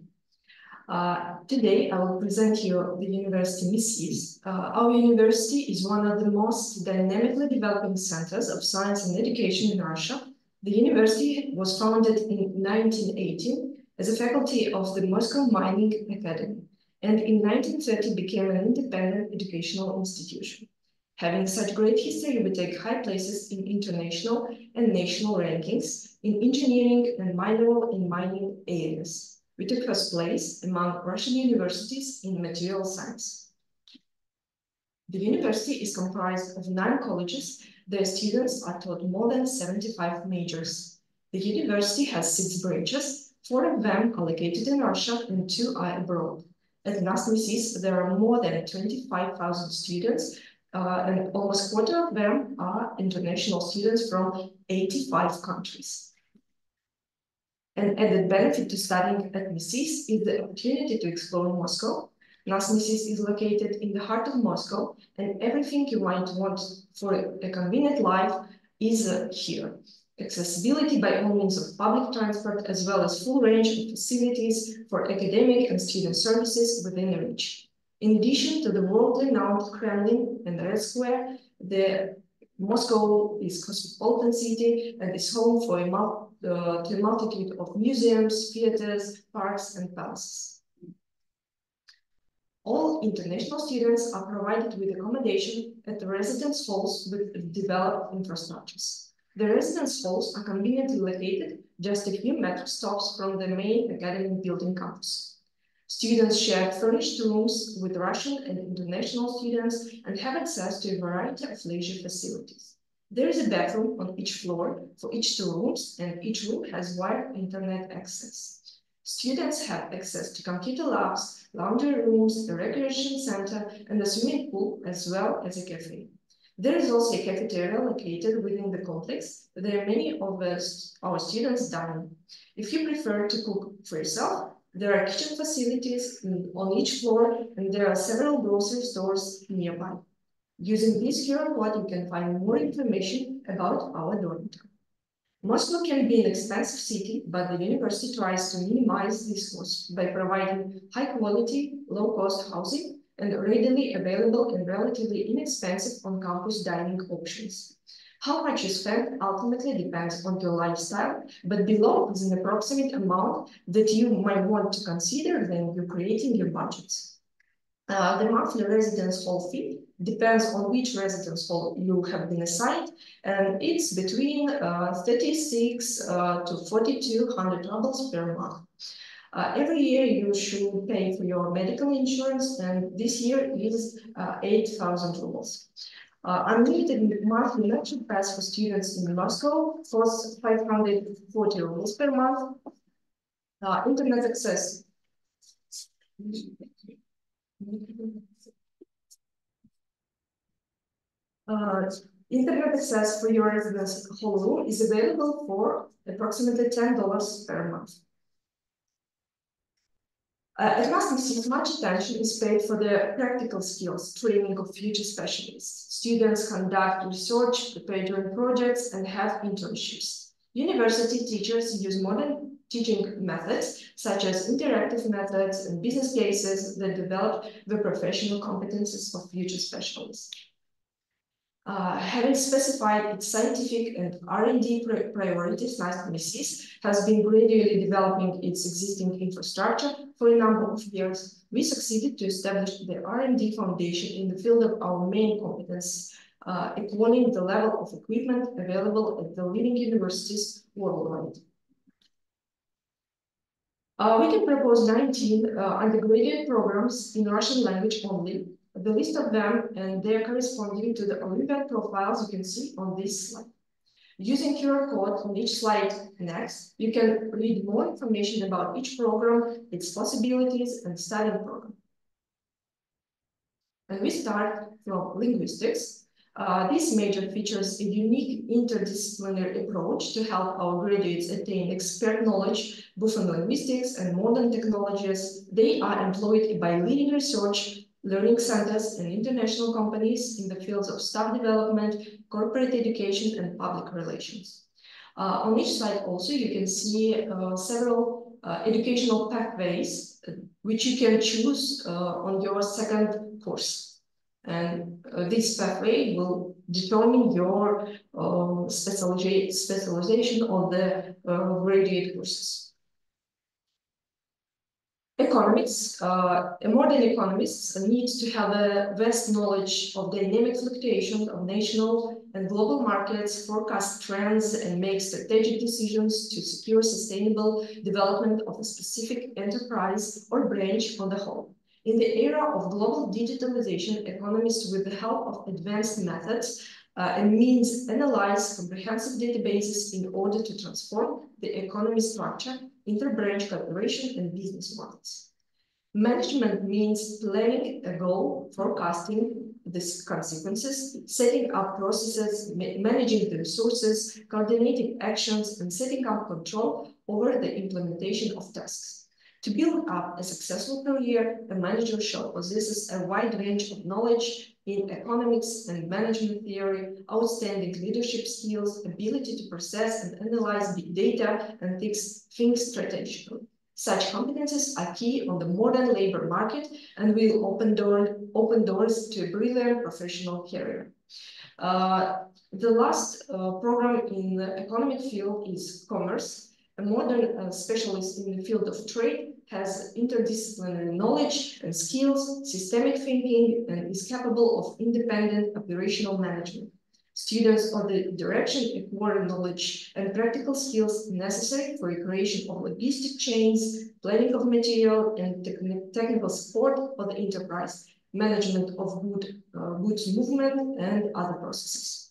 Today, I will present you the University MISIS. Our university is one of the most dynamically developing centers of science and education in Russia. The university was founded in 1918 as a faculty of the Moscow Mining Academy, and in 1930 became an independent educational institution. Having such great history, we take high places in international and national rankings in engineering and mineral and mining areas. We took first place among Russian universities in material science. The university is comprised of 9 colleges. Their students are taught more than 75 majors. The university has 6 branches. 4 of them are located in Russia and 2 are abroad. At MISIS, there are more than 25,000 students, and almost a quarter of them are international students from 85 countries. An added benefit to studying at MISIS is the opportunity to explore Moscow. MISIS is located in the heart of Moscow, and everything you might want for a convenient life is here. Accessibility by all means of public transport, as well as full range of facilities for academic and student services within reach. In addition to the world-renowned Kremlin and the Red Square, Moscow is a cosmopolitan city and is home for to a multitude of museums, theaters, parks, and palaces. All international students are provided with accommodation at the residence halls with developed infrastructures. The residence halls are conveniently located just a few metro stops from the main academic building campus. Students share furnished rooms with Russian and international students and have access to a variety of leisure facilities. There is a bathroom on each floor for each 2 rooms, and each room has wired internet access. Students have access to computer labs, laundry rooms, a recreation center, and a swimming pool, as well as a cafe. There is also a cafeteria located within the complex. There are many of our students dining. If you prefer to cook for yourself, there are kitchen facilities on each floor, and there are several grocery stores nearby. Using this QR code, you can find more information about our dormitory. Moscow can be an expensive city, but the university tries to minimize this cost by providing high-quality, low-cost housing and readily available and relatively inexpensive on-campus dining options. How much you spend ultimately depends on your lifestyle, but below is an approximate amount that you might want to consider when you're creating your budgets. The monthly residence hall fee depends on which residence hall you have been assigned, and it's between 36 to 4,200 rubles per month. Every year you should pay for your medical insurance, and this year is 8,000 rubles. Unlimited monthly lecture pass for students in Moscow costs 540 rubles per month. Internet access. Internet access for your residence hall room is available for approximately $10 per month. At MISIS, much attention is paid for the practical skills training of future specialists. Students conduct research, prepare joint projects, and have internships. University teachers use modern teaching methods, such as interactive methods and business cases that develop the professional competences of future specialists. Having specified its scientific and R&D priorities, MISIS has been gradually developing its existing infrastructure for a number of years. We succeeded to establish the R&D foundation in the field of our main competence, equaling the level of equipment available at the leading universities worldwide. We can propose 19 undergraduate programs in Russian language only. The list of them and their corresponding to the Olympiad profiles you can see on this slide. Using QR code on each slide next, you can read more information about each program, its possibilities, and studying program. And we start from linguistics. This major features a unique interdisciplinary approach to help our graduates attain expert knowledge both in linguistics and modern technologies. They are employed by leading research, learning centers, and international companies in the fields of staff development, corporate education, and public relations. On each slide also you can see several educational pathways which you can choose on your second course. And this pathway will determine your specialization on the graduate courses. Economics, modern economists need to have a vast knowledge of dynamic fluctuation of national and global markets, forecast trends, and make strategic decisions to secure sustainable development of a specific enterprise or branch on the whole. In the era of global digitalization, economists, with the help of advanced methods and means, analyze comprehensive databases in order to transform the economy structure, interbranch cooperation, and business models. Management means planning a goal, forecasting the consequences, setting up processes, managing the resources, coordinating actions, and setting up control over the implementation of tasks. To build up a successful career, a manager should possess a wide range of knowledge in economics and management theory, outstanding leadership skills, ability to process and analyze big data, and think strategically. Such competences are key on the modern labor market and will open doors to a brilliant professional career. The last program in the economic field is commerce. A modern specialist in the field of trade has interdisciplinary knowledge and skills, systemic thinking, and is capable of independent operational management. Students of the direction acquire knowledge and practical skills necessary for the creation of logistic chains, planning of material, and technical support for the enterprise, management of goods movement, and other processes.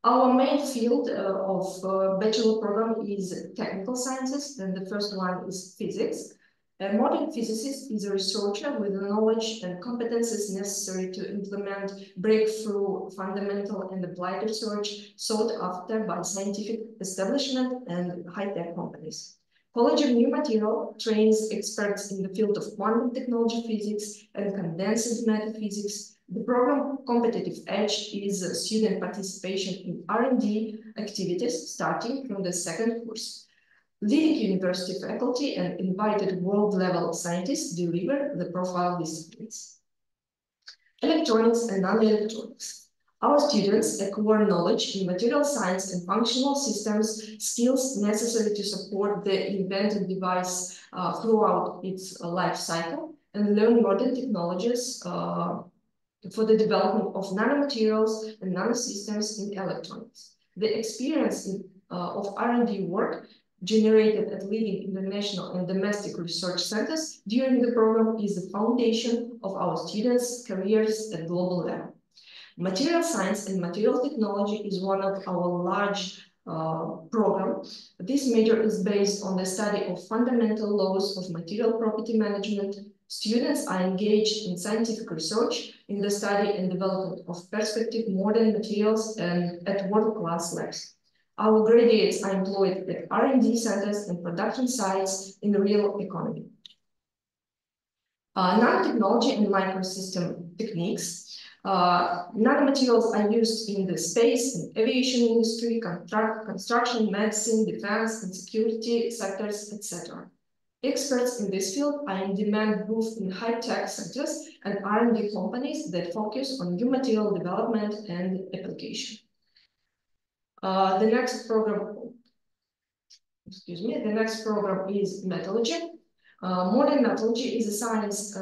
Our main field of bachelor program is technical sciences, and the first one is physics. A modern physicist is a researcher with the knowledge and competences necessary to implement breakthrough, fundamental, and applied research sought after by scientific establishment and high-tech companies. College of New Material trains experts in the field of quantum technology physics and condensed matter physics. The program competitive edge is student participation in R&D activities starting from the second course. Leading university faculty and invited world-level scientists deliver the profile disciplines. Electronics and non-electronics. Our students acquire knowledge in material science and functional systems, skills necessary to support the invented device throughout its life cycle, and learn modern technologies for the development of nanomaterials and nanosystems in electronics. The experience of R&D work generated at leading international and domestic research centers during the program is the foundation of our students' careers at global level. Material science and material technology is one of our large programs. This major is based on the study of fundamental laws of material property management. Students are engaged in scientific research in the study and development of perspective modern materials and at world-class labs. Our graduates are employed at R&D centers and production sites in the real economy. Nanotechnology and microsystem techniques. Nanomaterials are used in the space and aviation industry, construction, medicine, defense, and security sectors, etc. Experts in this field are in demand both in high-tech sectors and R&D companies that focus on new material development and application. The next program is metallurgy. Modern metallurgy is a science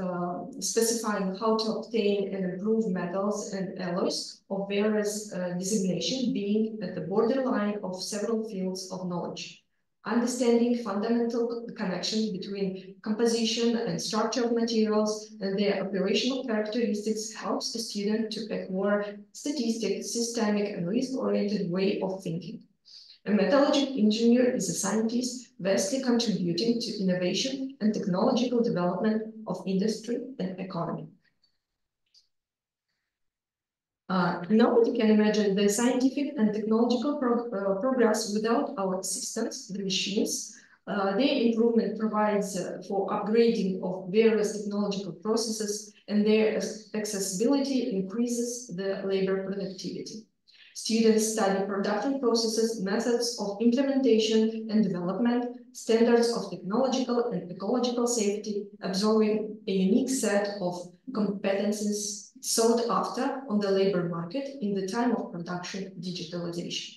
specifying how to obtain and improve metals and alloys of various designation, being at the borderline of several fields of knowledge. Understanding fundamental connections between composition and structure of materials and their operational characteristics helps a student to acquire statistic, systemic, and risk-oriented way of thinking. A metallurgical engineer is a scientist vastly contributing to innovation and technological development of industry and economy. Nobody can imagine the scientific and technological progress without our assistants, the machines. Their improvement provides for upgrading of various technological processes, and their accessibility increases the labor productivity. Students study production processes, methods of implementation and development, standards of technological and ecological safety, absorbing a unique set of competencies sought after on the labor market in the time of production digitalization.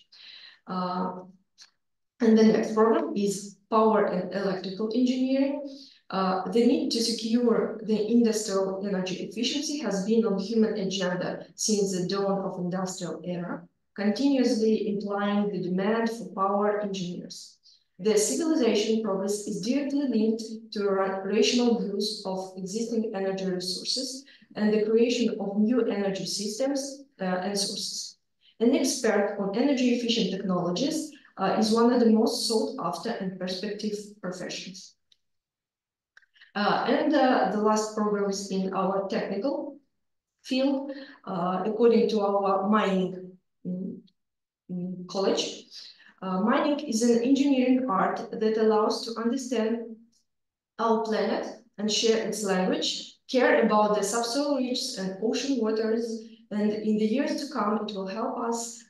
And the next program is power and electrical engineering. The need to secure the industrial energy efficiency has been on human agenda since the dawn of industrial era, continuously implying the demand for power engineers. The civilization progress is directly linked to a rational use of existing energy resources and the creation of new energy systems and sources. An expert on energy efficient technologies is one of the most sought after and perspective professions. The last programs in our technical field, according to our mining college. Mining is an engineering art that allows to understand our planet and share its language, care about the subsoil reaches and ocean waters, and in the years to come, it will help us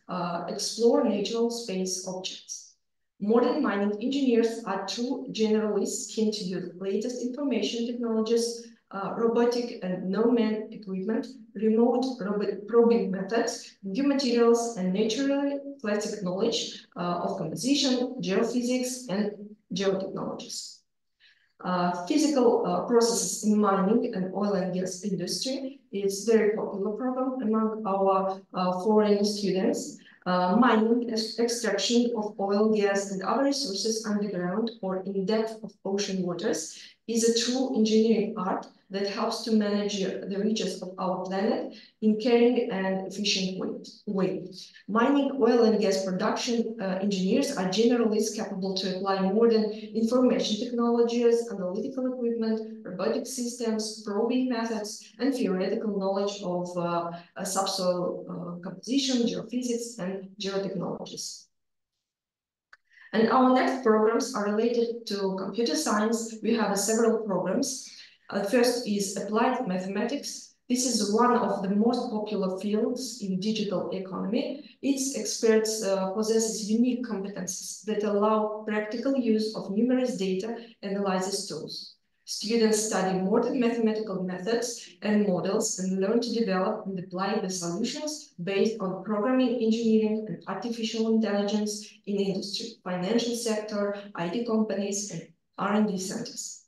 explore natural space objects. Modern mining engineers are true generalists keen to use latest information technologies, robotic and no-man equipment, remote probing methods, new materials, and naturally classic knowledge of composition, geophysics, and geotechnologies. Physical processes in mining and oil and gas industry is very popular program among our foreign students. Mining, extraction of oil, gas, and other resources underground or in depth of ocean waters is a true engineering art that helps to manage the reaches of our planet in caring and efficient way. Mining, oil and gas production engineers are generally capable to apply modern information technologies, analytical equipment, robotic systems, probing methods, and theoretical knowledge of subsoil composition, geophysics, and geotechnologies. And our next programs are related to computer science. We have several programs. First is applied mathematics. This is one of the most popular fields in digital economy. Its experts possess unique competencies that allow practical use of numerous data analysis tools. Students study modern mathematical methods and models and learn to develop and apply the solutions based on programming, engineering, and artificial intelligence in industry, financial sector, IT companies, and R&D centers.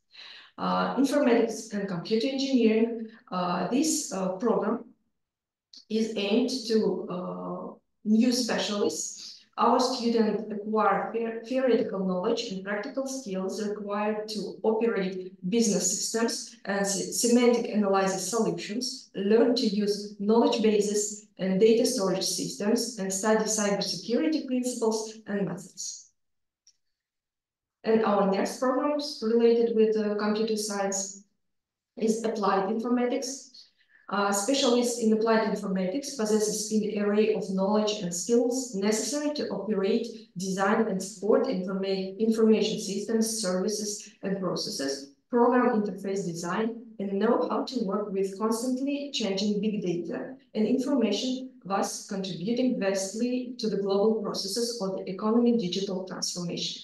Informatics and computer engineering, this program is aimed to new specialists. Our students acquire theoretical knowledge and practical skills required to operate business systems and semantic analysis solutions, learn to use knowledge bases and data storage systems, and study cybersecurity principles and methods. And our next programs related with computer science is applied informatics. Specialists in applied informatics possesses an array of knowledge and skills necessary to operate, design, and support information systems, services, and processes, program interface design, and know how to work with constantly changing big data and information, thus contributing vastly to the global processes of the economy digital transformation.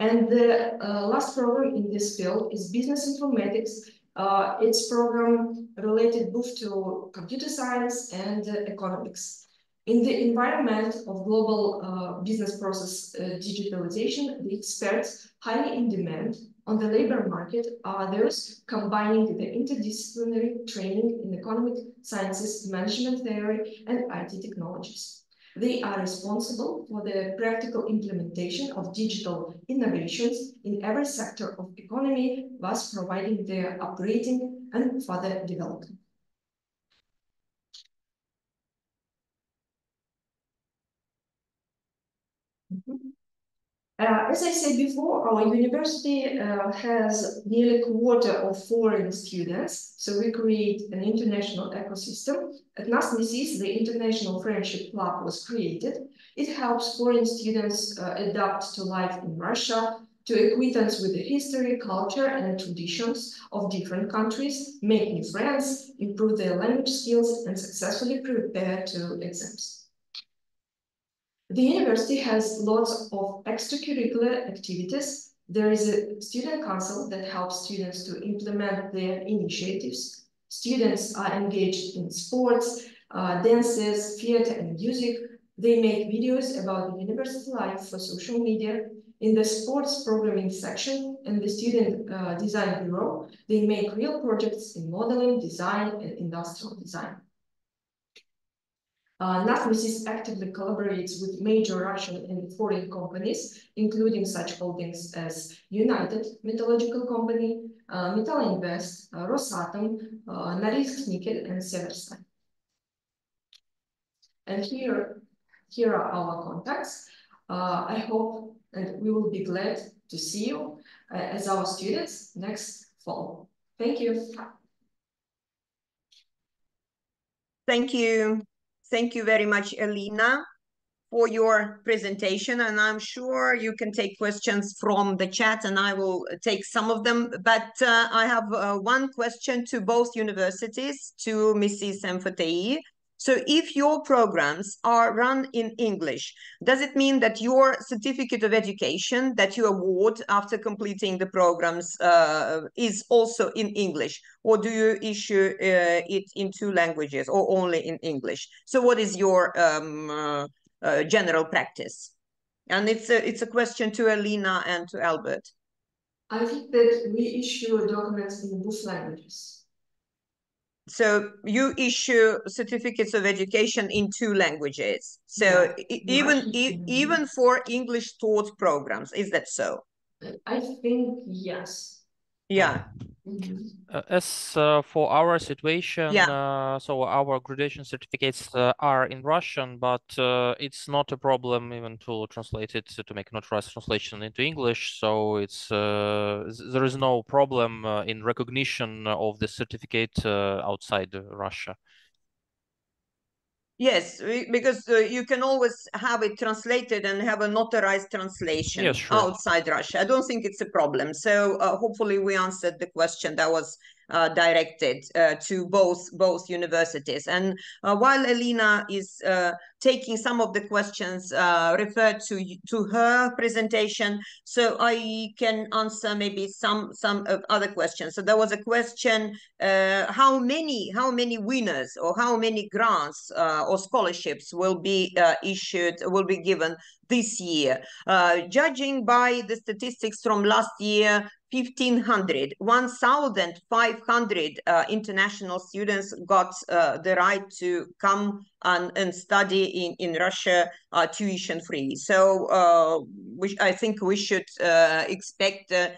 And the last program in this field is business informatics. It's program related both to computer science and economics. In the environment of global business process digitalization, the experts highly in demand on the labor market are those combining the interdisciplinary training in economic sciences, management theory, and IT technologies. They are responsible for the practical implementation of digital innovations in every sector of economy, thus providing their operating and further development. As I said before, our university has nearly a quarter of foreign students, so we create an international ecosystem. At MISIS, the International Friendship Club was created. It helps foreign students adapt to life in Russia, to acquaintance with the history, culture, and traditions of different countries, make new friends, improve their language skills, and successfully prepare to exams. The university has lots of extracurricular activities. There is a student council that helps students to implement their initiatives. Students are engaged in sports, dances, theater, and music. They make videos about the university life for social media. In the sports programming section and the student design bureau, they make real projects in modeling, design, and industrial design. MISIS actively collaborates with major Russian and foreign companies, including such holdings as United Metallurgical Company, Metal Invest, Rosatom, Norilsk Nickel, and Severstal. And here are our contacts. I hope and we will be glad to see you as our students next fall. Thank you. Thank you. Thank you very much, Elena, for your presentation. And I'm sure you can take questions from the chat and I will take some of them. But I have one question to both universities, to Mrs. MFTI. So if your programs are run in English, does it mean that your certificate of education that you award after completing the programs is also in English? Or do you issue it in 2 languages or only in English? So what is your general practice? And it's a question to Elena and to Albert. I think that we issue documents in both languages. So you issue certificates of education in 2 languages. So yeah. even for English taught programs, is that so? I think yes. Yeah. As for our situation, so our graduation certificates are in Russian, but it's not a problem even to translate it, to make an authorized translation into English. So it's there is no problem in recognition of the certificate outside Russia. Yes, because you can always have it translated and have a notarized translation outside Russia. I don't think it's a problem. So hopefully we answered the question that was directed to both universities. And while Elena is taking some of the questions referred to her presentation, so I can answer maybe some other questions. So there was a question: how many winners or how many grants or scholarships will be given this year? Judging by the statistics from last year, 1,500 international students got the right to come and study in Russia tuition free. So I think we should expect a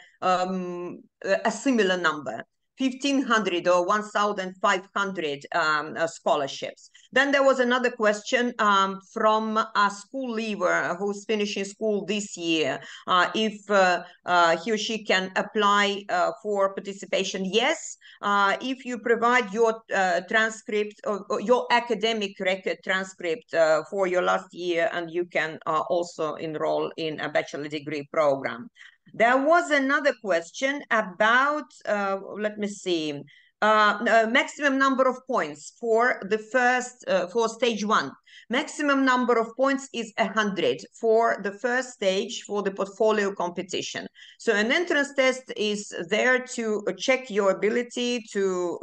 similar number. 1,500 or 1,500 scholarships. Then there was another question from a school leaver who's finishing school this year, if he or she can apply for participation. Yes, if you provide your transcript or your academic record transcript for your last year, and you can also enroll in a bachelor degree program. There was another question about, let me see, maximum number of points for the first, for stage 1. Maximum number of points is 100 for the first stage for the portfolio competition. So an entrance test is there to check your ability to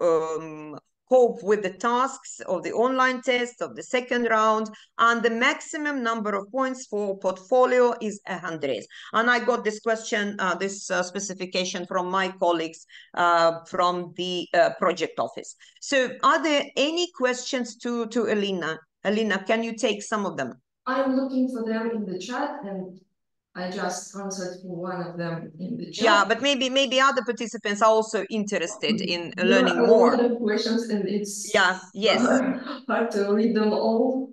cope with the tasks of the online test of the second round, and the maximum number of points for portfolio is 100. And I got this question, this specification from my colleagues from the project office. So are there any questions to Elena? Elena, can you take some of them? I'm looking for them in the chat, and I just answered for one of them in the chat. Yeah, but maybe other participants are also interested in There learning are more. A lot of questions, and it's yes. hard to read them all.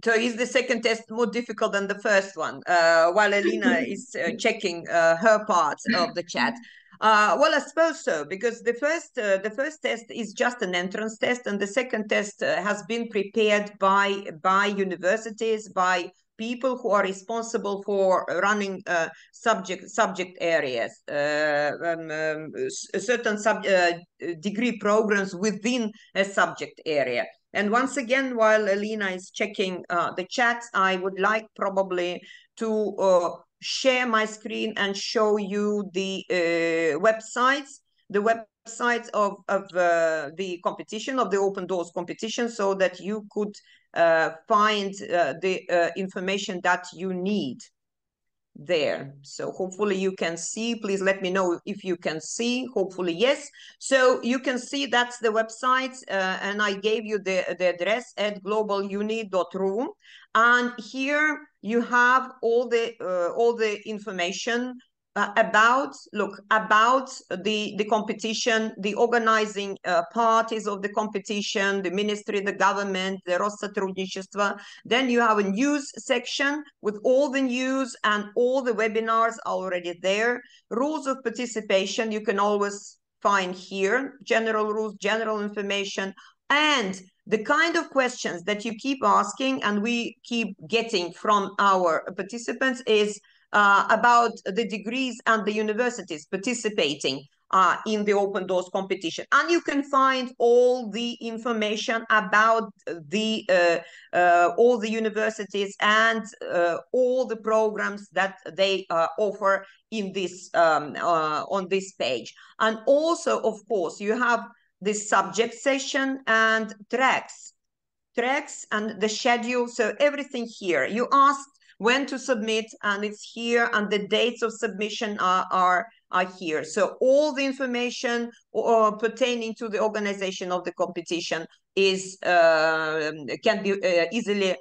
So is the second test more difficult than the first one? While Elena is checking her part of the chat. Well, I suppose so, because the first test is just an entrance test, and the second test has been prepared by universities, by people who are responsible for running subject areas, certain degree programs within a subject area. And once again, while Elena is checking the chat, I would like probably to share my screen and show you the websites of the competition, of the Open Doors competition, so that you could find the information that you need there. So hopefully you can see. Please let me know if you can see. Hopefully yes. So you can see that's the website, and I gave you the address at globaluni.ru, and here you have all the information about the competition, the organizing parties of the competition, the ministry, the government, the Россотрудничество. Then you have a news section with all the news, and all the webinars are already there. Rules of participation you can always find here. General rules, general information, and the kind of questions that you keep asking and we keep getting from our participants is about the degrees and the universities participating in the Open Doors competition. And you can find all the information about all the universities and all the programs that they offer in this on this page. And also, of course, you have this subject session and tracks and the schedule. So everything here. You asked when to submit, and it's here, and the dates of submission are here. So all the information pertaining to the organization of the competition is can be easily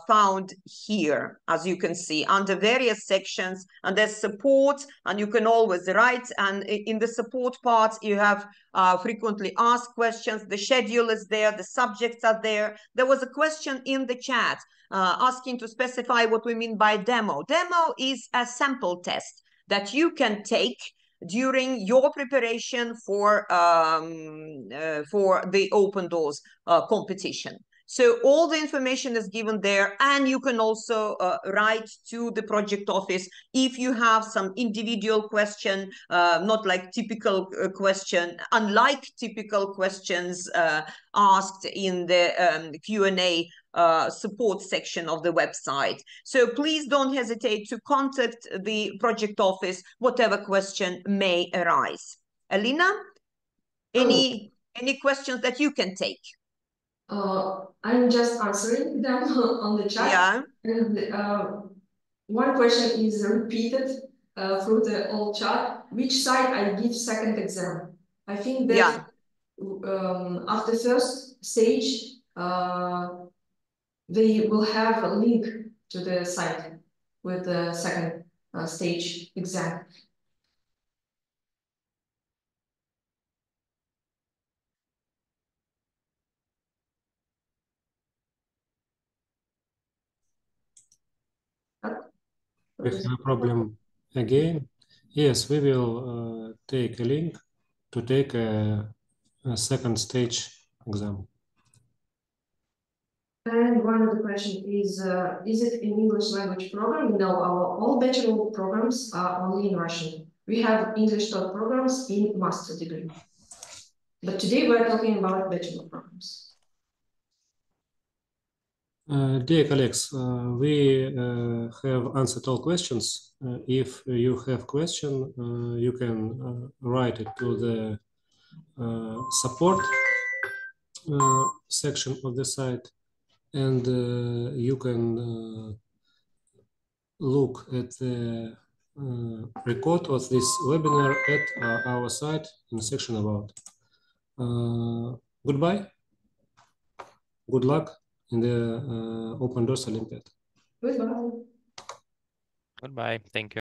found here, as you can see, under various sections, and there's support, and you can always write, and in the support part you have frequently asked questions. The schedule is there, the subjects are there. There was a question in the chat asking to specify what we mean by demo. Demo is a sample test that you can take during your preparation for the Open Doors competition. So all the information is given there, and you can also write to the project office if you have some individual question, not like typical question, unlike typical questions asked in the Q&A support section of the website. So please don't hesitate to contact the project office, whatever question may arise. Alina, any questions that you can take? I'm just answering them on the chat. Yeah. And one question is repeated through the whole chat. Which site I give second exam? I think that after first stage, they will have a link to the site with the second stage exam. We have a problem again. Yes, we will take a link to take a second stage exam. And one of the questions is it in English language program? No, all bachelor programs are only in Russian. We have English taught programs in master degree. But today we're talking about bachelor programs. Dear colleagues, we have answered all questions. If you have question, you can write it to the support section of the site, and you can look at the record of this webinar at our site in the section about. Goodbye. Good luck in the Open Doors Olympiad. Goodbye. Goodbye. Thank you.